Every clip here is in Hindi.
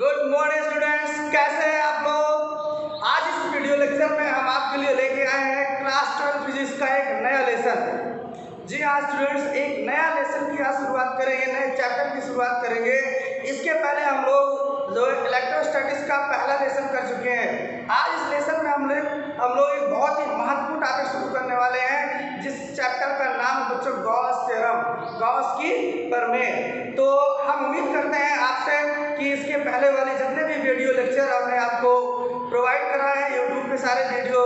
गुड मॉर्निंग स्टूडेंट्स, कैसे हैं आप लोग। आज इस वीडियो लेक्चर में हम आपके लिए लेके आए हैं क्लास 12 फिजिक्स का एक नया लेसन। जी हाँ स्टूडेंट्स, एक नया लेसन की आज शुरुआत करेंगे, नए चैप्टर की शुरुआत करेंगे। इसके पहले हम लोग जो इलेक्ट्रोस्टैटिक्स का पहला लेसन कर चुके हैं। आज इस लेसन में हम लोग एक बहुत ही महत्वपूर्ण टॉपिक शुरू करने वाले हैं, जिस चैप्टर का नाम बच्चों गॉस थ्योरम, गॉस की प्रमेय। तो हम उम्मीद करते हैं आपसे कि इसके पहले वाले जितने भी वीडियो लेक्चर हमने आपको प्रोवाइड करा है, यूट्यूब पे सारे वीडियो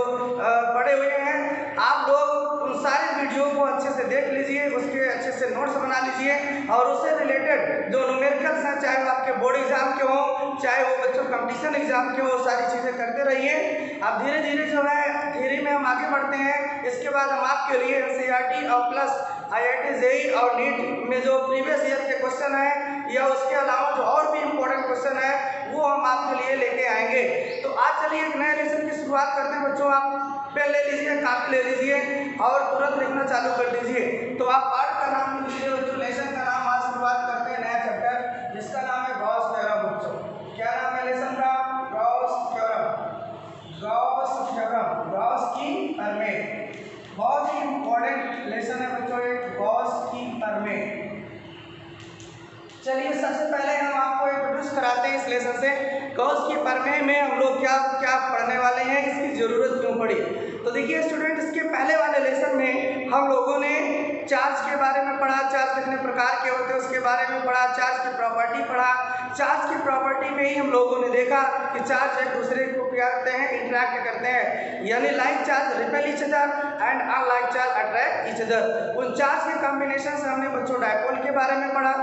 पड़े हुए हैं, आप लोग उन सारे वीडियो को अच्छे से देख लीजिए, उसके अच्छे से नोट्स बना लीजिए और उससे रिलेटेड जो न्यूमेरिकल्स हैं, चाहे वो आपके बोर्ड एग्जाम के हों, चाहे वो बच्चों कंपटीशन एग्जाम के हो, सारी चीज़ें करते रहिए। अब धीरे धीरे जो है थियरी में हम आगे बढ़ते हैं। इसके बाद हम आपके लिए NCERT और प्लस IIT JEE और नीट में जो प्रीवियस ईयर के क्वेश्चन हैं या उसके अलावा जो और भी इम्पोर्टेंट क्वेश्चन है वो हम आपके लिए लेके आएंगे। तो आज चलिए एक नए लेसन की शुरुआत करते हैं। बच्चों आप पेन ले लीजिए, कापी ले लीजिए और तुरंत लिखना चालू कर दीजिए। तो आप पार्ट का नाम लीजिए, बच्चों लेसन का नाम आज शुरुआत करते हैं नया चैप्टर जिसका नाम है गॉस थ्योरम। बच्चों क्या नाम है लेसन का? Gauss theorem. Gauss theorem, Gauss की प्रमेय। बहुत ही इम्पोर्टेंट लेसन है बच्चों ये गॉस की प्रमेय। चलिए सबसे पहले हम आपको इंट्रोड्यूस कराते हैं इस लेसन से। गॉस की प्रमेय में हम लोग क्या क्या पढ़ने वाले हैं, इसकी जरूरत क्यों पड़ी। तो देखिए स्टूडेंट, इसके पहले वाले लेसन में हम लोगों ने चार्ज के बारे में पढ़ा, चार्ज कितने प्रकार के होते हैं उसके बारे में पढ़ा, चार्ज की प्रॉपर्टी पढ़ा। चार्ज की प्रॉपर्टी में ही हम लोगों ने देखा कि चार्ज एक दूसरे को क्या करते हैं, इंटरैक्ट करते हैं, यानी like charge repel each other and unlike charge attract each other. उन चार्ज के कॉम्बिनेशन से हमने बच्चों डायपोल के बारे में पढ़ा।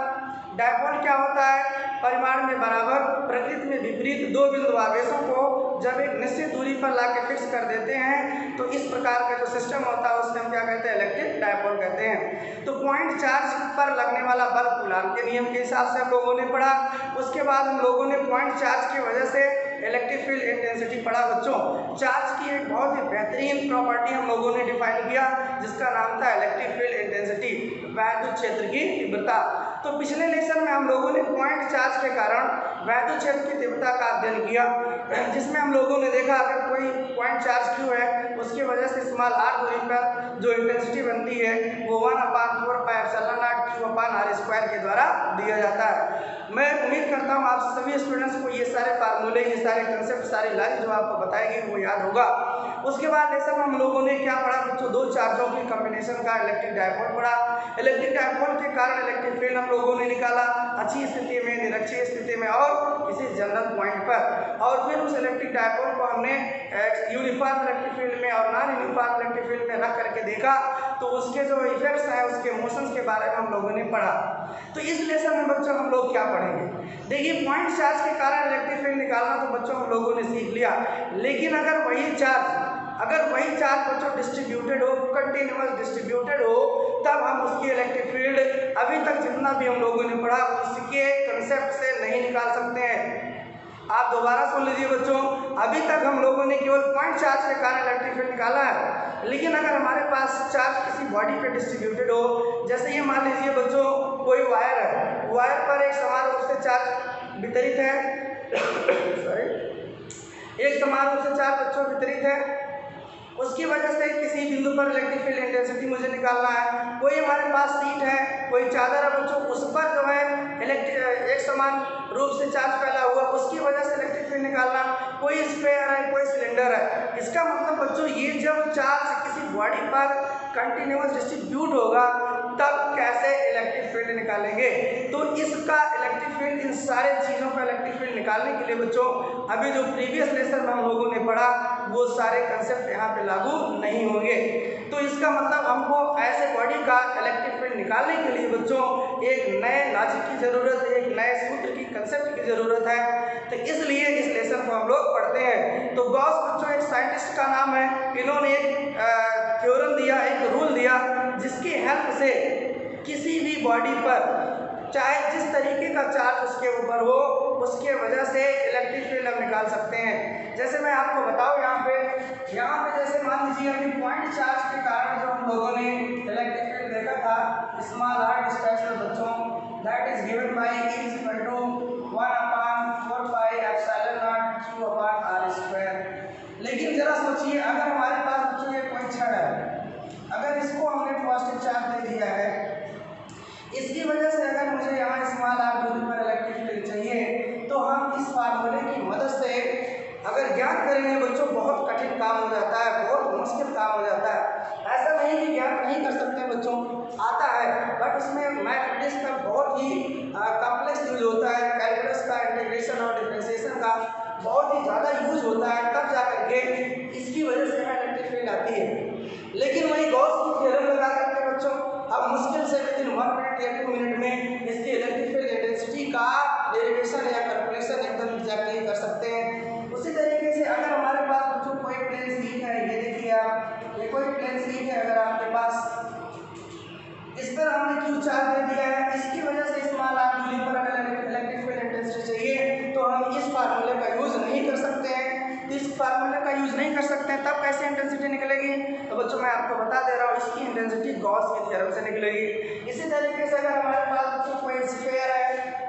डायपोल क्या होता है? परिमाण में बराबर, प्रकृति में विपरीत दो बिंदु आवेशों को जब एक निश्चित दूरी पर लाके फिक्स कर देते हैं तो इस प्रकार का जो सिस्टम होता है उसमें हम क्या कहते हैं, इलेक्ट्रिक डायपोल कहते हैं। तो पॉइंट चार्ज पर लगने वाला बल कूलाम के नियम के हिसाब से हम लोगों ने पढ़ा। उसके बाद हम लोगों ने पॉइंट चार्ज की वजह से इलेक्ट्रिक फील्ड इंटेंसिटी पढ़ा। बच्चों चार्ज की एक बहुत ही बेहतरीन प्रॉपर्टी हम लोगों ने डिफाइन किया जिसका नाम था इलेक्ट्रिक फील्ड इंटेंसिटी, वैद्युत क्षेत्र की तीव्रता। तो पिछले लेसन में हम लोगों ने पॉइंट चार्ज के कारण वैद्युत क्षेत्र की तीव्रता का अध्ययन किया, जिसमें हम लोगों ने देखा अगर कोई पॉइंट चार्ज क्यू है उसकी वजह से स्मॉल r दूरी पर जो इंटेंसिटी बनती है वो 1/4πε0 Q/r² के द्वारा दिया जाता है। मैं उम्मीद करता हूँ आप सभी स्टूडेंट्स को ये सारे फार्मूले, ये सारे कंसेप्ट, सारी लाइन जो आपको बताएगी वो याद होगा। उसके बाद लेसन में हम लोगों ने क्या पढ़ा बच्चों, दो चार्जों की कॉम्बिनेशन का इलेक्ट्रिक डायपोल पढ़ा। इलेक्ट्रिक डायपोल के कारण इलेक्ट्रिक फील्ड हम लोगों ने निकाला, अच्छी स्थिति में, निरक्षीय स्थिति में और किसी जनरल पॉइंट पर। और फिर उस इलेक्ट्रिक डायपोल को हमने यूनिफॉर्म इलेक्ट्रिक फील्ड में और नॉन यूनिफॉर्म इलेक्ट्रिक फील्ड में रख करके देखा तो उसके जो इफेक्ट्स हैं, उसके मोशंस के बारे में हम लोगों ने पढ़ा। तो इस लेसन में बच्चों हम लोग क्या पढ़ेंगे, देखिए पॉइंट चार्ज के कारण इलेक्ट्रिक फील्ड निकालना तो बच्चों हम लोगों ने सीख लिया, लेकिन अगर वही चार्ज बच्चों डिस्ट्रीब्यूटेड हो, कंटिन्यूअस डिस्ट्रीब्यूटेड हो, तब हम उसकी इलेक्ट्रिक फील्ड अभी तक जितना भी हम लोगों ने पढ़ा उसके कंसेप्ट से नहीं निकाल सकते हैं। आप दोबारा सुन लीजिए बच्चों, अभी तक हम लोगों ने केवल पॉइंट चार्ज के कारण इलेक्ट्रिक फील्ड निकाला है, लेकिन अगर हमारे पास चार्ज किसी बॉडी पे डिस्ट्रीब्यूटेड हो, जैसे ये मान लीजिए बच्चों कोई वायर है, वायर पर एक समान रूप से चार्ज वितरित है एक समान रूप से चार्ज बच्चों वितरित है, उसकी वजह से किसी बिंदु पर इलेक्ट्रिक फील्ड इंटेंसिटी मुझे निकालना है। कोई हमारे पास सीट है, कोई चादर है बच्चों, उस पर जो है एक समान रूप से चार्ज फैला हुआ, उसकी वजह से इलेक्ट्रिक फील्ड निकालना। कोई स्फीयर है, कोई सिलेंडर है। इसका मतलब बच्चों ये जब चार्ज किसी बॉडी पर कंटिन्यूअस डिस्ट्रीब्यूट होगा तब कैसे इलेक्ट्रिक फील्ड निकालेंगे। तो इसका इलेक्ट्रिक फील्ड, इन सारे चीज़ों का इलेक्ट्रिक फील्ड निकालने के लिए बच्चों अभी जो प्रीवियस लेसन में हम लोगों ने पढ़ा वो सारे कंसेप्ट यहाँ पे लागू नहीं होंगे। तो इसका मतलब हमको ऐसे बॉडी का इलेक्ट्रिक फील्ड निकालने के लिए बच्चों एक नए लॉजिक की ज़रूरत है, एक नए सूत्र की, कंसेप्ट की ज़रूरत है। तो इसलिए इस लेसन को हम लोग पढ़ते हैं। तो गॉस बच्चों एक साइंटिस्ट का नाम है, इन्होंने एक थ्योरम दिया, एक रूल दिया जिसकी हेल्प से किसी भी बॉडी पर चाहे जिस तरीके का चार्ज उसके ऊपर हो उसके वजह से इलेक्ट्रिक फील्ड हम निकाल सकते हैं। जैसे मैं आपको बताऊं यहाँ पे जैसे मान लीजिए अभी पॉइंट चार्ज के कारण जो हम लोगों ने इलेक्ट्रिक फील्ड देखा था स्मॉल r डिस्टेंस में बच्चों, that is given by E = 1/4π mathematics का बहुत ही कॉम्प्लेक्स यूज होता है, कैलकुलस का, इंटीग्रेशन और डिफरेंशिएशन का बहुत ही ज़्यादा यूज होता है, तब जा करके इसकी वजह से इलेक्ट्रिक फील्ड आती है। लेकिन वही गॉस की थ्योरम लगा करके बच्चों अब मुश्किल से विद इन 1 मिनट या 2 मिनट में इसकी इलेक्ट्रिक फील्ड इंटेंसिटी का डेरिवेशन या कैलकुलेशन एकदम एग्जैक्टली कर सकते हैं। उसी तरीके से अगर हमारे पास बच्चों कोई प्लेन शीट है, ये देखिए आप, ये कोई प्लेन शीट है अगर आपके पास, इस पर हमने क्यू चार्ज दे दिया है, इसकी वजह से इस मान आप दूरी पर अगर इलेक्ट्रिक फील्ड इंटेंसिटी चाहिए तो हम इस फार्मूले का यूज नहीं कर सकते हैं। इस फार्मूले का यूज नहीं कर सकते हैं, तब कैसे इंटेंसिटी निकलेगी? तो बच्चों मैं आपको बता दे रहा हूँ, इसकी इंटेंसिटी गॉस के थ्योरम से निकलेगी। इसी तरीके से अगर हमारे पास बच्चों कोई स्फीयर है,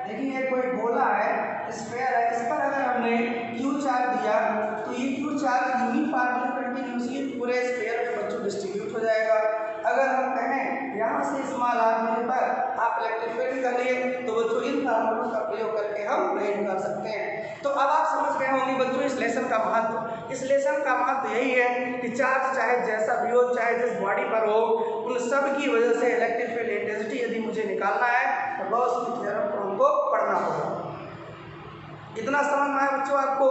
देखिए कोई गोला है, स्फीयर है, इस पर अगर हमने क्यू चार्ज दिया तो ये क्यू चार्ज यूनिफॉर्मली कंटिन्यूअसली पूरे स्फीयर में बच्चों डिस्ट्रीब्यूट हो जाएगा। अगर हम कहें यहाँ से इस मान आदमी पर आप इलेक्ट्रिक फील्ड निकालिए तो बच्चों इन फार्मूलों का प्रयोग करके हम नहीं निकाल सकते हैं। तो अब आप समझ गए होंगे बच्चों इस लेसन का महत्व। इस लेसन का महत्व यही है कि चार्ज चाहे जैसा भी हो, चाहे जिस बॉडी पर हो, उन सब की वजह से इलेक्ट्रिक फील्ड इंटेंसिटी यदि मुझे निकालना है तो गॉस की थ्योरम को हमको पढ़ना होगा। इतना समझ में आया बच्चों आपको?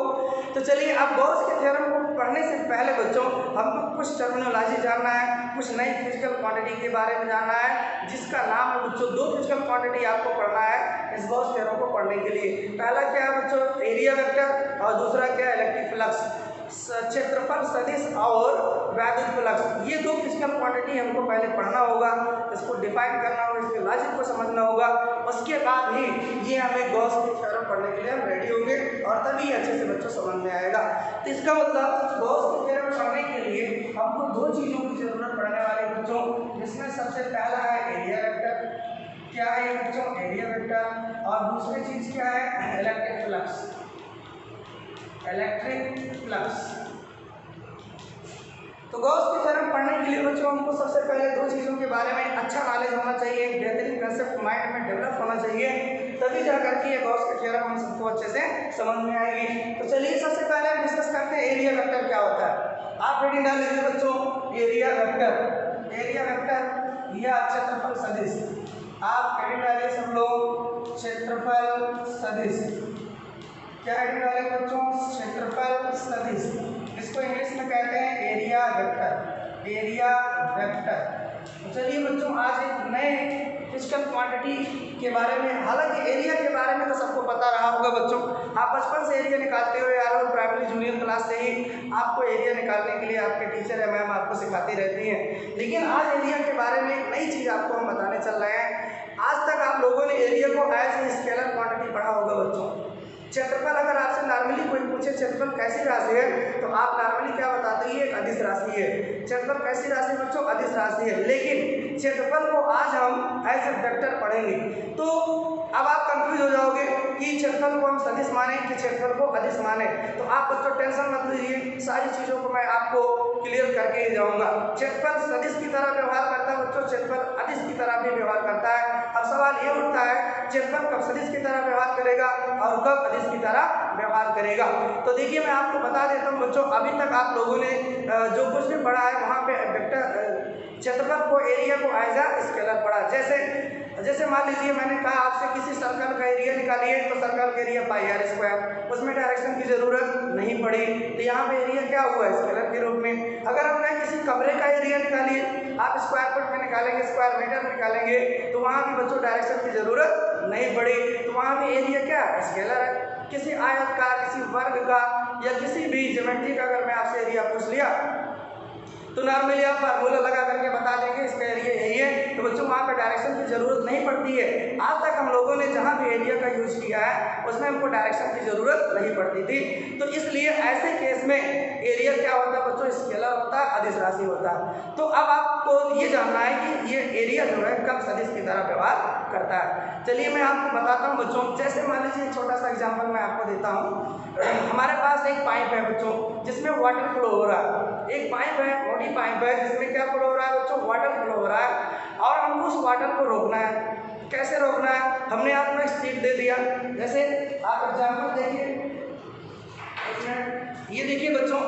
तो चलिए अब गॉस के थ्योरम को पढ़ने से पहले बच्चों हमको कुछ टर्मिनोलॉजी जानना है, कुछ नई फिजिकल क्वांटिटी के बारे में जानना है, जिसका नाम है बच्चों, 2 फिजिकल क्वांटिटी आपको पढ़ना है इस गॉस थ्योरम को पढ़ने के लिए। पहला क्या है बच्चों? एरिया वेक्टर, और दूसरा क्या है? इलेक्ट्रिक फ्लक्स, क्षेत्रफल सदिश और वैद्युत फ्लक्स। ये 2 फिजिकल क्वांटिटी हमको पहले पढ़ना होगा, इसको डिफाइन करना होगा, इसके लॉजिक को समझना होगा। उसके बाद ही ये हमें गॉस की थ्योरम पढ़ने के लिए हम रेडी होंगे और तभी अच्छे से बच्चों समझ में आएगा। तो इसका मतलब गॉस की थ्योरम पढ़ने के लिए हमको 2 चीज़ों की जरूरत पड़ने वाली है बच्चों, जिसमें सबसे पहला है एरिया वेक्टर। क्या है बच्चों? Area vector. और दूसरी चीज़ क्या है? Electric flux. Electric flux. तो गॉस की थ्योरम पढ़ने के लिए बच्चों हमको सबसे पहले 2 चीज़ों के बारे में अच्छा नॉलेज होना चाहिए, एक बेहतरीन कंसेप्ट माइंड में डेवलप होना चाहिए, तभी जा करके ये गॉस की थ्योरम हम सबको अच्छे से समझ में आएगी। तो चलिए सबसे पहले हम डिस्कस करते हैं एरिया वेक्टर क्या होता है। आप हेडिंग डाल लीजिए बच्चों, एरिया वेक्टर। एरिया वेक्टर या क्षेत्रफल सदिश। आप हेडिंग डालिए सब लोग, क्षेत्रफल सदिश। क्या हेडिंग डाले बच्चों? क्षेत्रफल सदिश। इसको इंग्लिश में कहते हैं एरिया वेक्टर। Area vector. तो चलिए बच्चों आज एक नए फिजिकल क्वांटिटी के बारे में, हालांकि एरिया के बारे में तो सबको पता रहा होगा बच्चों, आप बचपन से एरिया निकालते हुए आ रहे हो, प्राइमरी जूनियर क्लास से ही आपको एरिया निकालने के लिए आपके टीचर या मैम आपको सिखाती रहती हैं। लेकिन आज एरिया के बारे में एक नई चीज़ आपको हम बताने चल रहे हैं। आज तक आप लोगों ने एरिया को एज ए स्केलर क्वांटिटी पढ़ा होगा बच्चों। क्षेत्रफल अगर आपसे नॉर्मली कोई पूछे क्षेत्रफल कैसी राशि है तो आप नॉर्मली क्या बताते हैं? ये एक अदिश राशि है। क्षेत्रफल कैसी राशि बच्चों? अदिश राशि है। लेकिन क्षेत्रफल को आज हम एज ए वेक्टर पढ़ेंगे। तो अब आप कंफ्यूज हो जाओगे कि क्षेत्रफल को हम सदिश माने कि क्षेत्रफल को अदिश माने। तो आप बच्चों टेंशन मत लीजिए, सारी चीज़ों को मैं आपको क्लियर करके ही जाऊँगा। क्षेत्रफल सदिश की तरह व्यवहार करता है बच्चों, क्षेत्रफल अदिश की तरह भी व्यवहार करता है। अब सवाल ये उठता है क्षेत्रफल कब सदिश की तरह व्यवहार करेगा और कब अदिश की तरह व्यवहार करेगा? तो देखिए मैं आपको बता देता हूँ बच्चों, अभी तक आप लोगों ने जो कुछ भी पढ़ा है वहाँ पे वेक्टर क्षेत्रफल को, एरिया को एज अ स्केलर पढ़ा। जैसे मान लीजिए मैंने कहा आपसे किसी सर्कल का एरिया निकालिए, तो सर्कल का एरिया पाई आर स्क्वायर, उसमें डायरेक्शन की जरूरत नहीं पड़ी, तो यहाँ पे एरिया क्या हुआ? स्केलर के रूप में। अगर हम कहें किसी कमरे का एरिया निकालिए, आप स्क्वायर फुट में निकालेंगे, स्क्वायर मीटर में निकालेंगे, तो वहाँ भी बच्चों डायरेक्शन की जरूरत नहीं पड़ी, तो वहाँ भी एरिया क्या है? स्केलर है। किसी आयत का, किसी वर्ग का या किसी भी ज्योमेट्री का अगर मैं आपसे एरिया पूछ लिया तो नॉर्मली आप फार्मूला लगा करके बता देंगे इसका एरिया यही है। तो बच्चों वहाँ पर डायरेक्शन की जरूरत नहीं पड़ती है। आज तक हम लोगों ने जहाँ भी एरिया का यूज किया है उसमें हमको डायरेक्शन की जरूरत नहीं पड़ती थी। तो इसलिए ऐसे केस में एरिया क्या होता है बच्चों? स्केलर होता है, अदिश राशि होता है। तो अब आपको ये जानना है कि ये एरिया जो है कब सदिश की तरह व्यवहार करता है। चलिए मैं आपको बताता हूँ बच्चों। जैसे मान लीजिए एक छोटा सा एग्जाम्पल मैं आपको देता हूँ। हमारे पास एक पाइप है बच्चों जिसमें वाटर फ्लो हो रहा है। एक पाइप है, मोटी पाइप है, जिसमें क्या फ्लो हो रहा है बच्चों? वाटर फ्लो हो रहा है। और हमको उस वाटर को रोकना है। कैसे रोकना है? हमने आपको एक स्टिक दे दिया। जैसे आप एग्जाम्पल देखिए, ये देखिए बच्चों,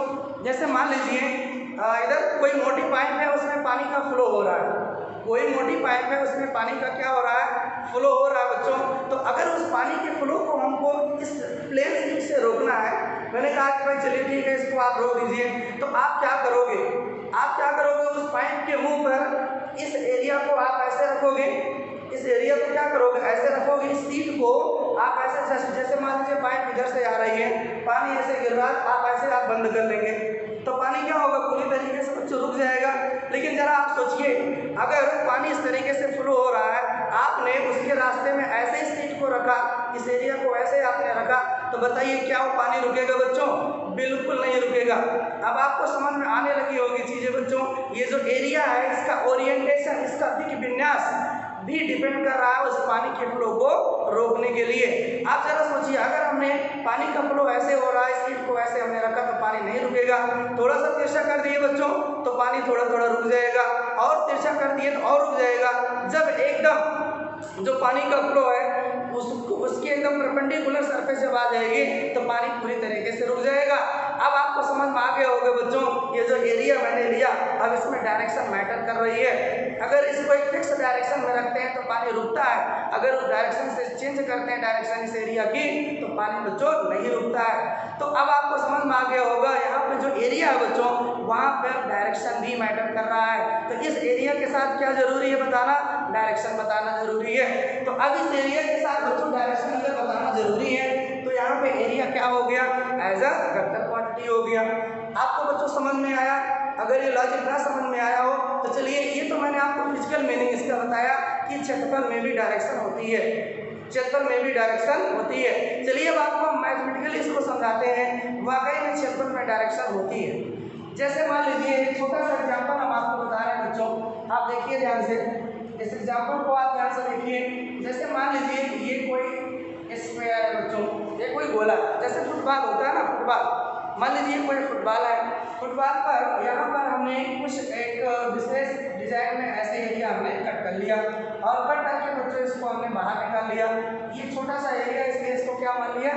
जैसे मान लीजिए इधर कोई मोटी पाइप है, उसमें पानी का फ्लो हो रहा है। कोई मोटी पाइप है, उसमें पानी का क्या हो रहा है, फ्लो हो रहा है बच्चों। तो अगर उस पानी के फ्लो को हमको इस प्लेन स्लिप से रोकना है, मैंने कहा कि भाई चलिए ठीक है, इसको आप रोक दीजिए। तो आप क्या करोगे, उस पाइप के मुंह पर इस एरिया को आप ऐसे रखोगे, इस एरिया को क्या करोगे, ऐसे रखोगे। इस सीट को आप ऐसे, जैसे मान लीजिए पाइप इधर से आ रही है, पानी ऐसे गिर रहा है, आप ऐसे आप बंद कर लेंगे तो पानी क्या होगा, पूरी तरीके से बच्चों रुक जाएगा। लेकिन जरा आप सोचिए, अगर पानी इस तरीके से फ्लो हो रहा है, आपने उसके रास्ते में ऐसे ही सीट को रखा, इस एरिया को ऐसे आपने रखा, तो बताइए क्या वो पानी रुकेगा बच्चों, बिल्कुल नहीं रुकेगा। अब आपको समझ में आने लगी होगी चीजें बच्चों। ये जो एरिया है, इसका ओरिएंटेशन, इसका दिक् विन्यास भी डिपेंड कर रहा है उस पानी के फ्लो को रोकने के लिए। आप जरा सोचिए, अगर हमने पानी का फ्लो ऐसे हो रहा है, सीट को ऐसे हमने रखा तो पानी नहीं रुकेगा। थोड़ा सा तिरछा कर दिए बच्चों तो पानी थोड़ा थोड़ा रुक जाएगा, और तिरछा कर दिए तो और रुक जाएगा। जब एकदम जो पानी का फ्लो है उसकी एकदम परपेंडिकुलर सरफेस जब आ जाएगी तो पानी पूरी तरीके से रुक जाएगा। अब आपको समझ में आ गया होगा बच्चों, ये जो एरिया मैंने लिया, अब इसमें डायरेक्शन मैटर कर रही है। अगर इसको एक फिक्स डायरेक्शन में रखते हैं तो पानी रुकता है, अगर उस डायरेक्शन से चेंज करते हैं डायरेक्शन इस एरिया की तो पानी बच्चों नहीं रुकता है। तो अब आपको समझ में आ गया होगा, यहाँ पे जो एरिया है बच्चों, वहाँ पर डायरेक्शन भी मैटर कर रहा है। तो इस एरिया के साथ क्या जरूरी है बताना, डायरेक्शन बताना जरूरी है। तो अब इस एरिया के साथ बच्चों डायरेक्शन अगर बताना जरूरी है तो यहाँ पे एरिया क्या हो गया, एज अ वेक्टर क्वांटिटी हो गया। आपको बच्चों समझ में आया? अगर ये लॉजिक ना समझ में आया हो तो चलिए, ये तो मैंने आपको फिजिकल मीनिंग इसका बताया कि क्षेत्रफल में भी डायरेक्शन होती है, क्षेत्रफल में भी डायरेक्शन होती है। चलिए अब आपको मैथमेटिकली इसको समझाते हैं, वाकई में क्षेत्रफल में डायरेक्शन होती है। जैसे मान लीजिए एक छोटा सा एग्जाम्पल हम आपको बता रहे हैं बच्चों, आप देखिए ध्यान से, इस एग्जाम्पल को आप ध्यान से देखिए। जैसे मान लीजिए ये कोई स्क्वायर है बच्चों, ये कोई गोला, जैसे फुटबॉल होता है ना, फुटबॉल, मान लीजिए कोई फुटबॉल है, फुटबॉल पर यहाँ पर हमने कुछ एक विशेष डिजाइन में ऐसे एरिया हमने कट कर लिया, और कट करके बच्चों इसको हमने बाहर निकाल लिया। ये छोटा सा एरिया, इसलिए इसको क्या मान लिया,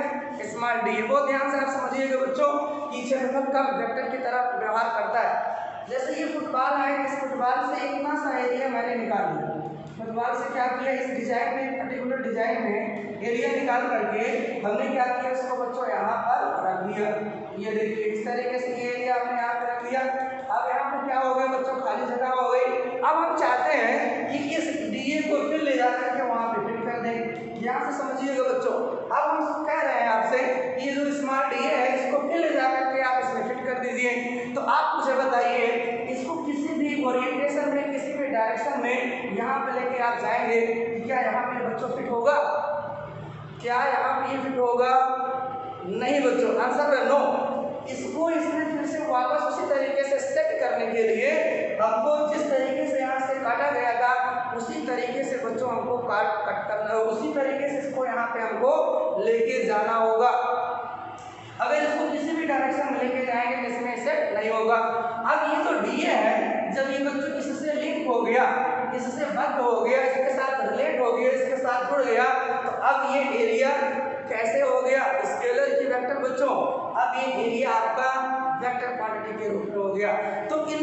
स्मॉल डी। बहुत ध्यान से आप समझिएगा बच्चों कि क्षेत्रफल कब वेक्टर की तरह व्यवहार करता है। जैसे ये फुटबॉल है, इस फुटबॉल से इतना सा एरिया मैंने निकाल लिया, फुटबॉल से क्या किया, इस डिजाइन में, पर्टिकुलर डिजाइन में एरिया निकाल करके हमने क्या किया, इसको बच्चों यहाँ पर रख दिया। ये देखिए इस तरीके से ये एरिया हमने यहाँ पर रख दिया। अब यहाँ पर क्या हो गया बच्चों, खाली जगह हो गई। अब हम चाहते हैं कि इस डीए को फिर ले जा करके वहाँ पे फिट कर दें। यहाँ से समझिएगा बच्चों, अब हम कह रहे हैं आपसे ये जो स्मॉल डीए है इसको फिर ले जा करके आप इसमें फिट कर दीजिए। तो आप मुझे बताइए, इसको किसी भी ओरिएंटेशन में, किसी भी डायरेक्शन में यहाँ पे लेके आप जाएंगे, क्या यहाँ पे बच्चों फिट होगा, क्या यहाँ पे ये फिट होगा, नहीं बच्चों, आंसर है नो। इसको इसमें फिर से वापस उसी तरीके से सेट करने के लिए हमको जिस तरीके से यहाँ से काटा गया था उसी तरीके से बच्चों हमको कट करना है, उसी तरीके से इसको यहाँ पे हमको लेके जाना होगा। अगर इसको किसी भी डायरेक्शन में लेके जाएंगे इसमें सेट नहीं होगा। अब ये तो डीए है, जब ये बच्चों इससे लिंक हो गया, इससे बंद हो गया, इसके साथ रिलेट हो गया, इसके साथ जुड़ गया, तो अब ये एरिया कैसे हो गया, स्केलर की वेक्टर बच्चों। अब ये एरिया आपका वेक्टर क्वांटिटी के रूप में हो गया। तो इन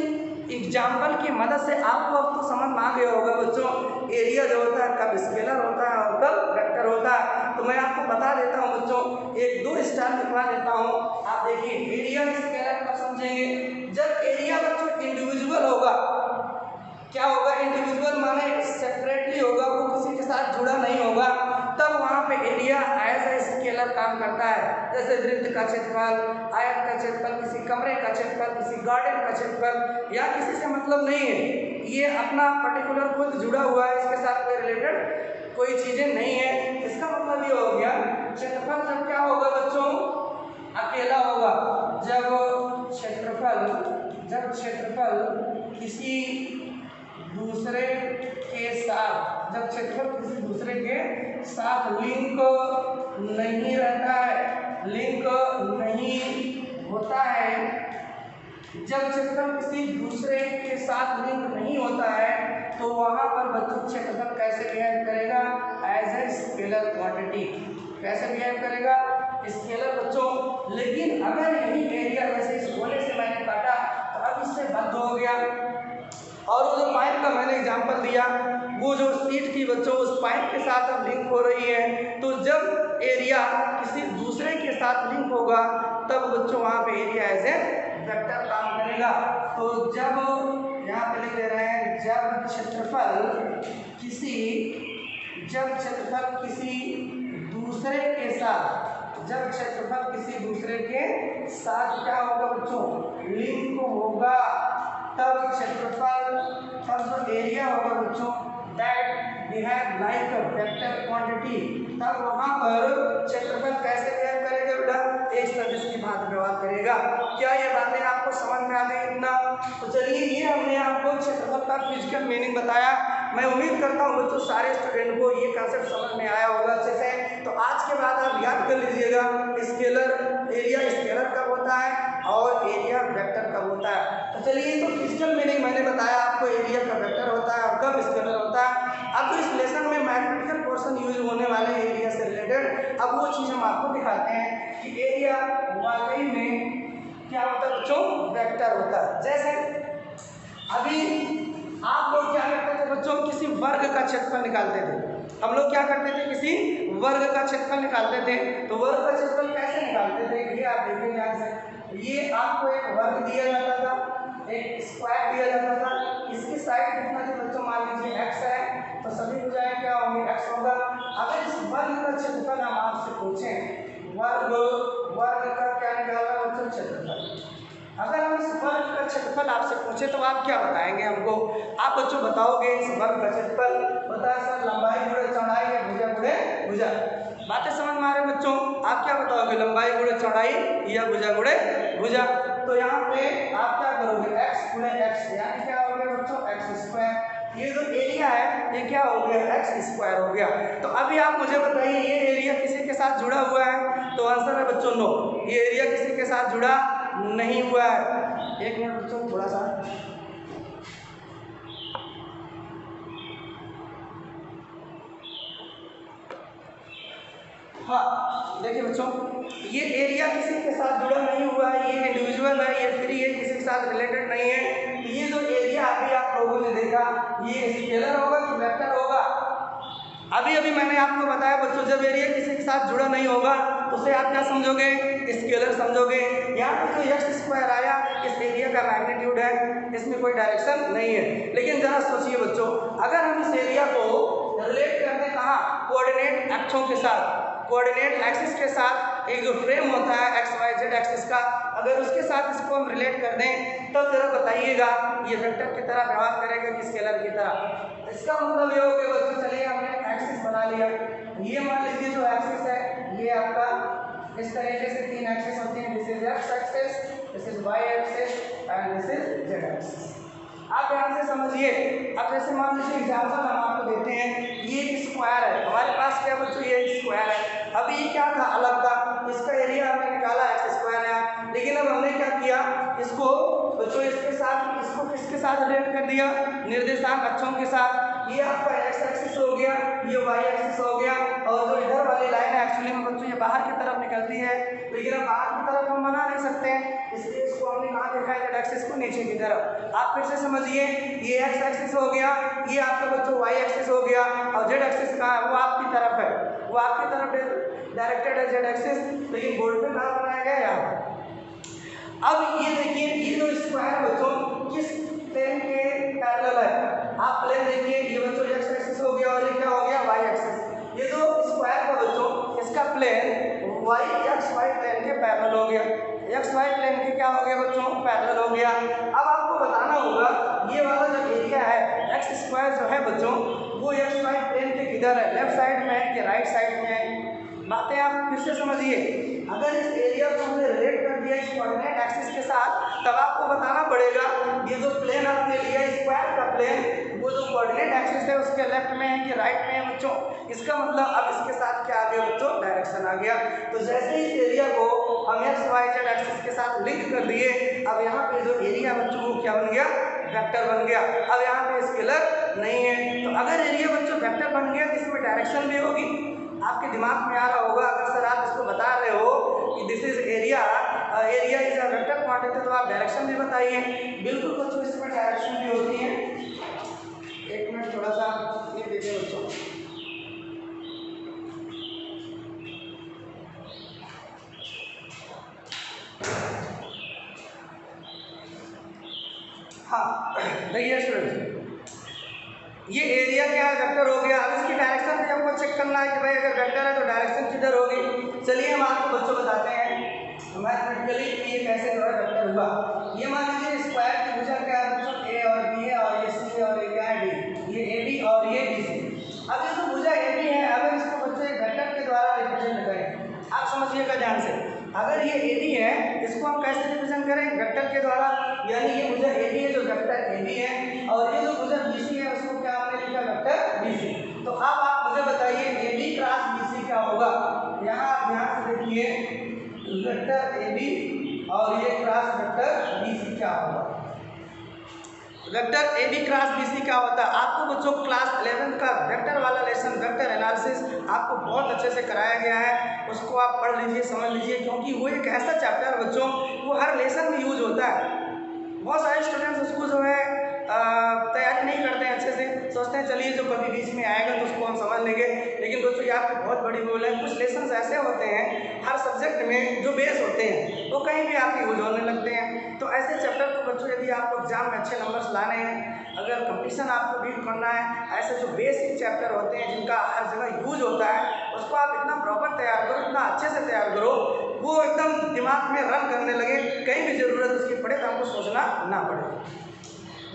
एग्जाम्पल की मदद से आपको अब तो समझ में आ गया होगा बच्चों, एरिया जो होता है कब स्केलर होता है और कब वेक्टर होता है। तो मैं आपको बता देता हूँ बच्चों, एक दो स्टार दिखा देता हूँ। आप देखिए एरिया स्केलर कब समझेंगे, जब एरिया बच्चों इंडिविजुअल होगा। क्या होगा, इंडिविजुअल माने सेपरेटली होगा, वो किसी के साथ जुड़ा नहीं होगा, तब वहाँ पे एरिया एज ए स्केलर काम करता है। जैसे वृत्त का क्षेत्रफल, आयत का क्षेत्रफल, किसी कमरे का क्षेत्रफल, किसी गार्डन का क्षेत्रफल, या किसी से मतलब नहीं है, ये अपना पर्टिकुलर खुद जुड़ा हुआ है, इसके साथ कोई रिलेटेड कोई चीजें नहीं है। इसका मतलब ये हो गया क्षेत्रफल जब क्या होगा बच्चों, अकेला होगा। जब क्षेत्रफल किसी दूसरे के साथ, जब क्षेत्रफल किसी दूसरे के साथ लिंक नहीं रहता है, लिंक नहीं होता है, जब क्षेत्रफल किसी दूसरे के साथ लिंक नहीं होता है तो वहाँ पर बच्चों क्षेत्रफल कैसे बिहेव करेगा, एज ए स्केलर क्वांटिटी। कैसे बिहेव करेगा, स्केलर बच्चों। लेकिन अगर यही एरिया वैसे इस गोले से मैंने काटा तो अब इससे बंद हो गया, और वो जो पाइप का मैंने एग्जांपल दिया, वो जो शीट थी बच्चों उस पाइप के साथ अब लिंक हो रही है, तो जब एरिया किसी दूसरे के साथ लिंक होगा तब बच्चों वहाँ पे एरिया एज ए वेक्टर काम करेगा। तो जब यहाँ पे लिख दे रहे हैं, जब क्षेत्रफल किसी दूसरे के साथ, जब क्षेत्रफल किसी दूसरे के साथ क्या होगा बच्चों, लिंक होगा, तब क्षेत्रफल, तब जो एरिया होगा बच्चों that behave like a vector quantity, तब वहां पर क्षेत्रफल कैसे बिहेव करेगा बेटा, एक सदिश की भांति व्यवहार करेगा। क्या ये बातें आपको समझ में आ गई इतना? तो चलिए ये हमने आपको क्षेत्रफल का फिजिकल मीनिंग बताया। मैं उम्मीद करता हूँ बच्चों सारे स्टूडेंट को ये कंसेप्ट समझ में आया होगा अच्छे से। तो आज के बाद आप याद कर लीजिएगा, स्केलर एरिया स्केलर कब होता है और एरिया वेक्टर कब होता है। तो चलिए, तो फिजिकल मीनिंग मैंने बताया आपको, एरिया का वेक्टर होता है और कब स्केलर होता है। अब तो इस लेसन में मैथमेटिकल पोर्शन यूज होने वाले हैं एरिया से रिलेटेड। अब वो चीज़ हम आपको दिखाते हैं कि एरिया वाकई में क्या होता है बच्चों, वेक्टर होता है। जैसे अभी आप लोग क्या करते थे बच्चों, किसी वर्ग का क्षेत्रफल निकालते थे। हम लोग क्या करते थे, किसी वर्ग का क्षेत्रफल निकालते थे। तो वर्ग का क्षेत्रफल कैसे निकालते थे, ये आप देखेंगे ध्यान से। ये आपको एक वर्ग दिया जाता था, एक स्क्वायर दिया जाता था, इसकी साइड कितना थी बच्चों, मान लीजिए x है, तो सभी भुजाएं क्या होंगी, x होगा। अगर इस वर्ग का क्षेत्रफल हम आपसे पूछें, वर्ग का क्या निकालना बच्चों, क्षेत्रफल। अगर हम इस वर्ग का क्षेत्रफल आपसे पूछे तो आप क्या बताएंगे हमको? आप बच्चों बताओगे इस वर्ग का क्षेत्रफल, बताया सर लंबाई गुणे चौड़ाई या भुजा गुणे भुजा। बातें समझ में आ रही बच्चों? आप क्या बताओगे, लंबाई गुणे चौड़ाई या भुजा गुणे भुजा। तो यहाँ पे आप क्या करोगे, x गुणे x, यानी क्या हो गया बच्चों, x स्क्वायर। ये जो एरिया है ये क्या हो गया, x स्क्वायर हो गया। तो अभी आप मुझे बताइए ये एरिया किसी के साथ जुड़ा हुआ है? तो आंसर है बच्चों नो, ये एरिया किसी के साथ जुड़ा नहीं हुआ है। एक मिनट बच्चों थोड़ा सा, हाँ देखिए बच्चों, ये एरिया किसी के साथ जुड़ा नहीं हुआ है, ये इंडिविजुअल है, ये फ्री है, किसी के साथ रिलेटेड नहीं है। तो ये जो एरिया अभी आप लोगों ने देखा, ये स्केलर होगा कि वेक्टर होगा? अभी अभी मैंने आपको बताया बच्चों, जब एरिया किसी के साथ जुड़ा नहीं होगा तो उसे आप क्या समझोगे, स्केलर समझोगे। यहाँ पे जो एक्स स्क्वायर आया, इस एरिया का मैग्नीट्यूड है, इसमें कोई डायरेक्शन नहीं है। लेकिन जरा सोचिए बच्चों, अगर हम इस एरिया को रिलेट करते कहाँ, कोऑर्डिनेट अक्षों के साथ, कोऑर्डिनेट एक्सिस के साथ, एक जो फ्रेम होता है एक्स वाई जेड एक्सिस का, अगर उसके साथ इसको हम रिलेट कर दें तब जरा बताइएगा ये वेक्टर की तरह व्यवहार करेगा कि स्केलर की तरह। इसका मतलब ये हो गया बच्चों, चलिए हमने एक्सिस बना लिया, ये मान लीजिए जो एक्सिस है ये आपका इस तरीके से तीन एक्सिस होती हैं, this is X axis, this is Y axis and this is Z axis. आप ध्यान से समझिए। अब जैसे मान लीजिए एग्जाम्पल हम आपको देते हैं, ये एक स्क्वायर है हमारे पास, क्या बच्चों ये स्क्वायर है। अभी ये क्या था, अलग था, इसका एरिया हमने निकाला एक्स स्क्वायर है, लेकिन अब हमने क्या किया, इसको बच्चों इसके साथ, इसको किसके साथ रिलेट कर दिया, निर्देशांक अक्षों के साथ। ये आपका एक्स एक्सिस हो गया, ये वाई एक्सिस हो गया, और जो इधर वाली लाइन है एक्चुअली में बच्चों ये बाहर की तरफ निकलती है, लेकिन अब बाहर की तरफ हम बना नहीं सकते, इसलिए इसको हमने कहाँ देखा है, जेड एक्सिस को नीचे की तरफ। आप फिर से समझिए, ये एक्स एक्सिस हो गया, ये आपका बच्चों वाई एक्सिस हो गया, और जेड एक्सिस कहाँ है, वो आपकी तरफ है, वो आपकी तरफ डायरेक्टेड है जेड एक्सिस, लेकिन बोर्ड पे कहाँ बनाया गया, यहाँ। अब ये देखिए, ये जो स्क्वायर बच्चों किस प्लेन के पैरेलल है, आप प्लेन देखिए, ये बच्चों एक्स एक्सिस हो गया और ये क्या हो गया, वाई एक्सिस। ये जो स्क्वायर का बच्चों इसका plane Y X Y plane के पैरेलल हो गया, एक्स वाई प्लेन के क्या हो गया बच्चों, पैरेलल हो गया। अब आपको बताना होगा ये वाला जो एरिया है एक्स स्क्वायर जो है बच्चों, वो एक्स वाई प्लेन के किधर है, लेफ्ट साइड में है कि राइट साइड में है। बातें आप फिर से समझिए, अगर इस एरिया को हमने रिलेट कर दिया इस कोऑर्डिनेट एक्सिस के साथ, तब आपको बताना पड़ेगा ये जो प्लेन आपने लिया स्क्वायर का प्लेन, वो जो कोऑर्डिनेट एक्सिस है उसके लेफ्ट में है कि राइट में है बच्चों। इसका मतलब अब इसके साथ क्या आ गया बच्चों, डायरेक्शन आ गया। तो जैसे इस एरिया को हम एक्स वाई जेड एक्सिस के साथ लिंक कर दिए, अब यहाँ पे जो एरिया बच्चों वो क्या बन गया, वेक्टर बन गया। अब यहाँ पे स्केलर नहीं है। तो अगर एरिया बच्चों वेक्टर बन गया तो इसमें डायरेक्शन भी होगी। आपके दिमाग में आ रहा होगा, अगर सर आप इसको बता रहे हो कि this is area, area is a vector quantity, तो आप डायरेक्शन भी बताइए। बिल्कुल बच्चों इसमें डायरेक्शन भी होती है। एक मिनट थोड़ा सा ये देखिए बच्चों। हाँ देखिए स्टूडेंट, ये एरिया क्या वेक्टर हो गया। अब इसकी डायरेक्शन भी हमको चेक करना है कि भाई अगर वेक्टर है तो डायरेक्शन किधर होगी। चलिए हम आपको बच्चों बताते हैं मैथमेटिकली कि ये कैसे जो है वेक्टर हुआ। ये मान लीजिए स्क्वायर की भुजा क्या है बच्चों, ए और बी है, और ये सी है, और ये क्या है डी, ये ए बी और ये बी सी। अब ये जो भुजा ए बी है, अगर इसको बच्चों एक वेक्टर के द्वारा रिप्रेजेंट करें, आप समझिएगा ध्यान से। अगर ये ए बी है, इसको हम कैसे रिप्रेजेंट करें, वेक्टर के द्वारा। यानी ये भुजा ए बी है जो वेक्टर ए बी है, और ये जो भुजा बी सी है उसको क्या हमने लिखा वेक्टर बी सी। तो अब आप मुझे बताइए A B cross B C क्या होगा। यहाँ आप ध्यान से देखिए वेक्टर ए बी और ये क्रॉस वेक्टर बी सी क्या होगा। Vector A B cross B C क्या होता है, आपको बच्चों क्लास 11 का वेक्टर वाला लेसन वेक्टर एनालिसिस आपको बहुत अच्छे से कराया गया है। उसको आप पढ़ लीजिए, समझ लीजिए, क्योंकि वो एक ऐसा चैप्टर बच्चों वो हर लेसन में यूज होता है। बहुत सारे स्टूडेंट्स उसको जो है तैयारी नहीं करते हैं अच्छे से, सोचते हैं चलिए जो कभी बीच में आएगा तो उसको हम समझ लेंगे। लेकिन दोस्तों ये आपकी बहुत बड़ी भूल है। कुछ लेसन्स ऐसे होते हैं हर सब्जेक्ट में जो बेस होते हैं वो कहीं भी आपके यूज होने लगते हैं। तो ऐसे चैप्टर को बच्चों यदि आपको एग्जाम में अच्छे नंबर्स लाने हैं, अगर कंपटीशन आपको बीट करना है, ऐसे जो बेसिक चैप्टर होते हैं जिनका हर जगह यूज होता है उसको आप इतना प्रॉपर तैयार करो, इतना अच्छे से तैयार करो, वो एकदम दिमाग में रन करने लगे, कहीं भी ज़रूरत उसकी पड़े तो हमको सोचना ना पड़े।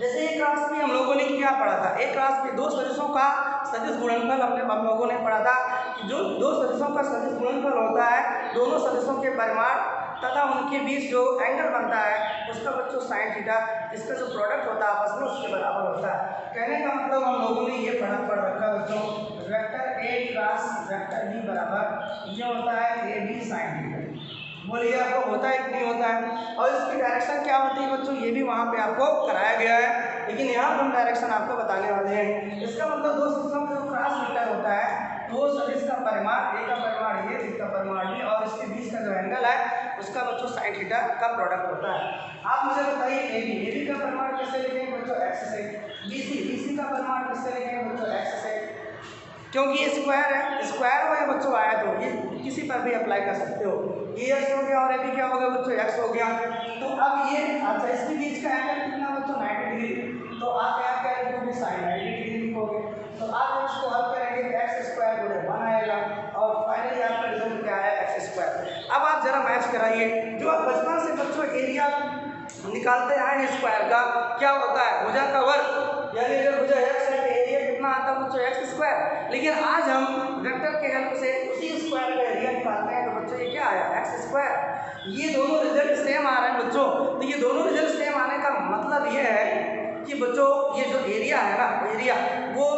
जैसे एक क्लास में हम लोगों ने क्या पढ़ा था, एक क्लास में दो सदिशों का सदिश गुणनफल हम लोगों ने पढ़ा था कि जो दो सदिशों का सदिश गुणनफल होता है, दोनों सदिशों के परिमाण तथा उनके बीच जो एंगल बनता है उसका बच्चों साइन थीटा, इसका जो प्रोडक्ट होता है आपस में उसके बराबर होता है। कहने का मतलब हम लोगों ने ये पढ़ रखा बच्चों, vector A cross vector B बराबर ये होता है ए बी साइन थीटा। बोलिए आपको होता है कि नहीं होता है। और इसकी डायरेक्शन क्या होती है बच्चों, ये भी वहाँ पे आपको कराया गया है, लेकिन यहाँ पर हम डायरेक्शन आपको बताने वाले हैं। इसका मतलब दो सदिशों का जो क्रॉस वेक्टर होता है, दो सदिश का परिमाण, ए का परिमाण ये, बी का परिमाण ये, और इसके बीच का जो एंगल है उसका बच्चों साइन थीटा का प्रोडक्ट होता है। आप मुझे बताइए ए बी का परिमाण किससे लिखेंगे बच्चों, एक्स से। बी सी का परिमाण किससे लिखेंगे बच्चों, एक्स से, क्योंकि ये स्क्वायर है, स्क्वायर में बच्चों आया तो ये किसी पर भी अप्लाई कर सकते हो। ये एक्स हो गया और ए भी क्या हो गया बच्चों, एक्स हो गया। तो अब ये अच्छा इसके बीच का एंगल कितना बच्चों, 90 डिग्री। तो आप यहाँ क्या लिखोगे, साइन 90 डिग्री लिखोगे। तो आप इसको हल करेंगे एक्स स्क्वायर गुणे 1 आएगा, और फाइनली आपका रिजल्ट क्या है, एक्स स्क्वायर। अब आप जरा मैच कराइए, जो आप बचपन से बच्चों एरिया निकालते आए स्क्वायर का, क्या होता है भुजा का वर्ग, यानी अगर भुजा एक्स है तो एरिया कितना आता है बच्चों, एक्स स्क्वायर। लेकिन आज हम वेक्टर के हेल्प से उसी स्क्वायर का एरिया निकालते हैं, तो बच्चों ये क्या आया, एक्स स्क्वायर। ये दोनों रिजल्ट सेम आ रहे हैं बच्चों। तो ये दोनों रिजल्ट सेम आने का मतलब ये है कि बच्चों ये जो एरिया है ना, एरिया वो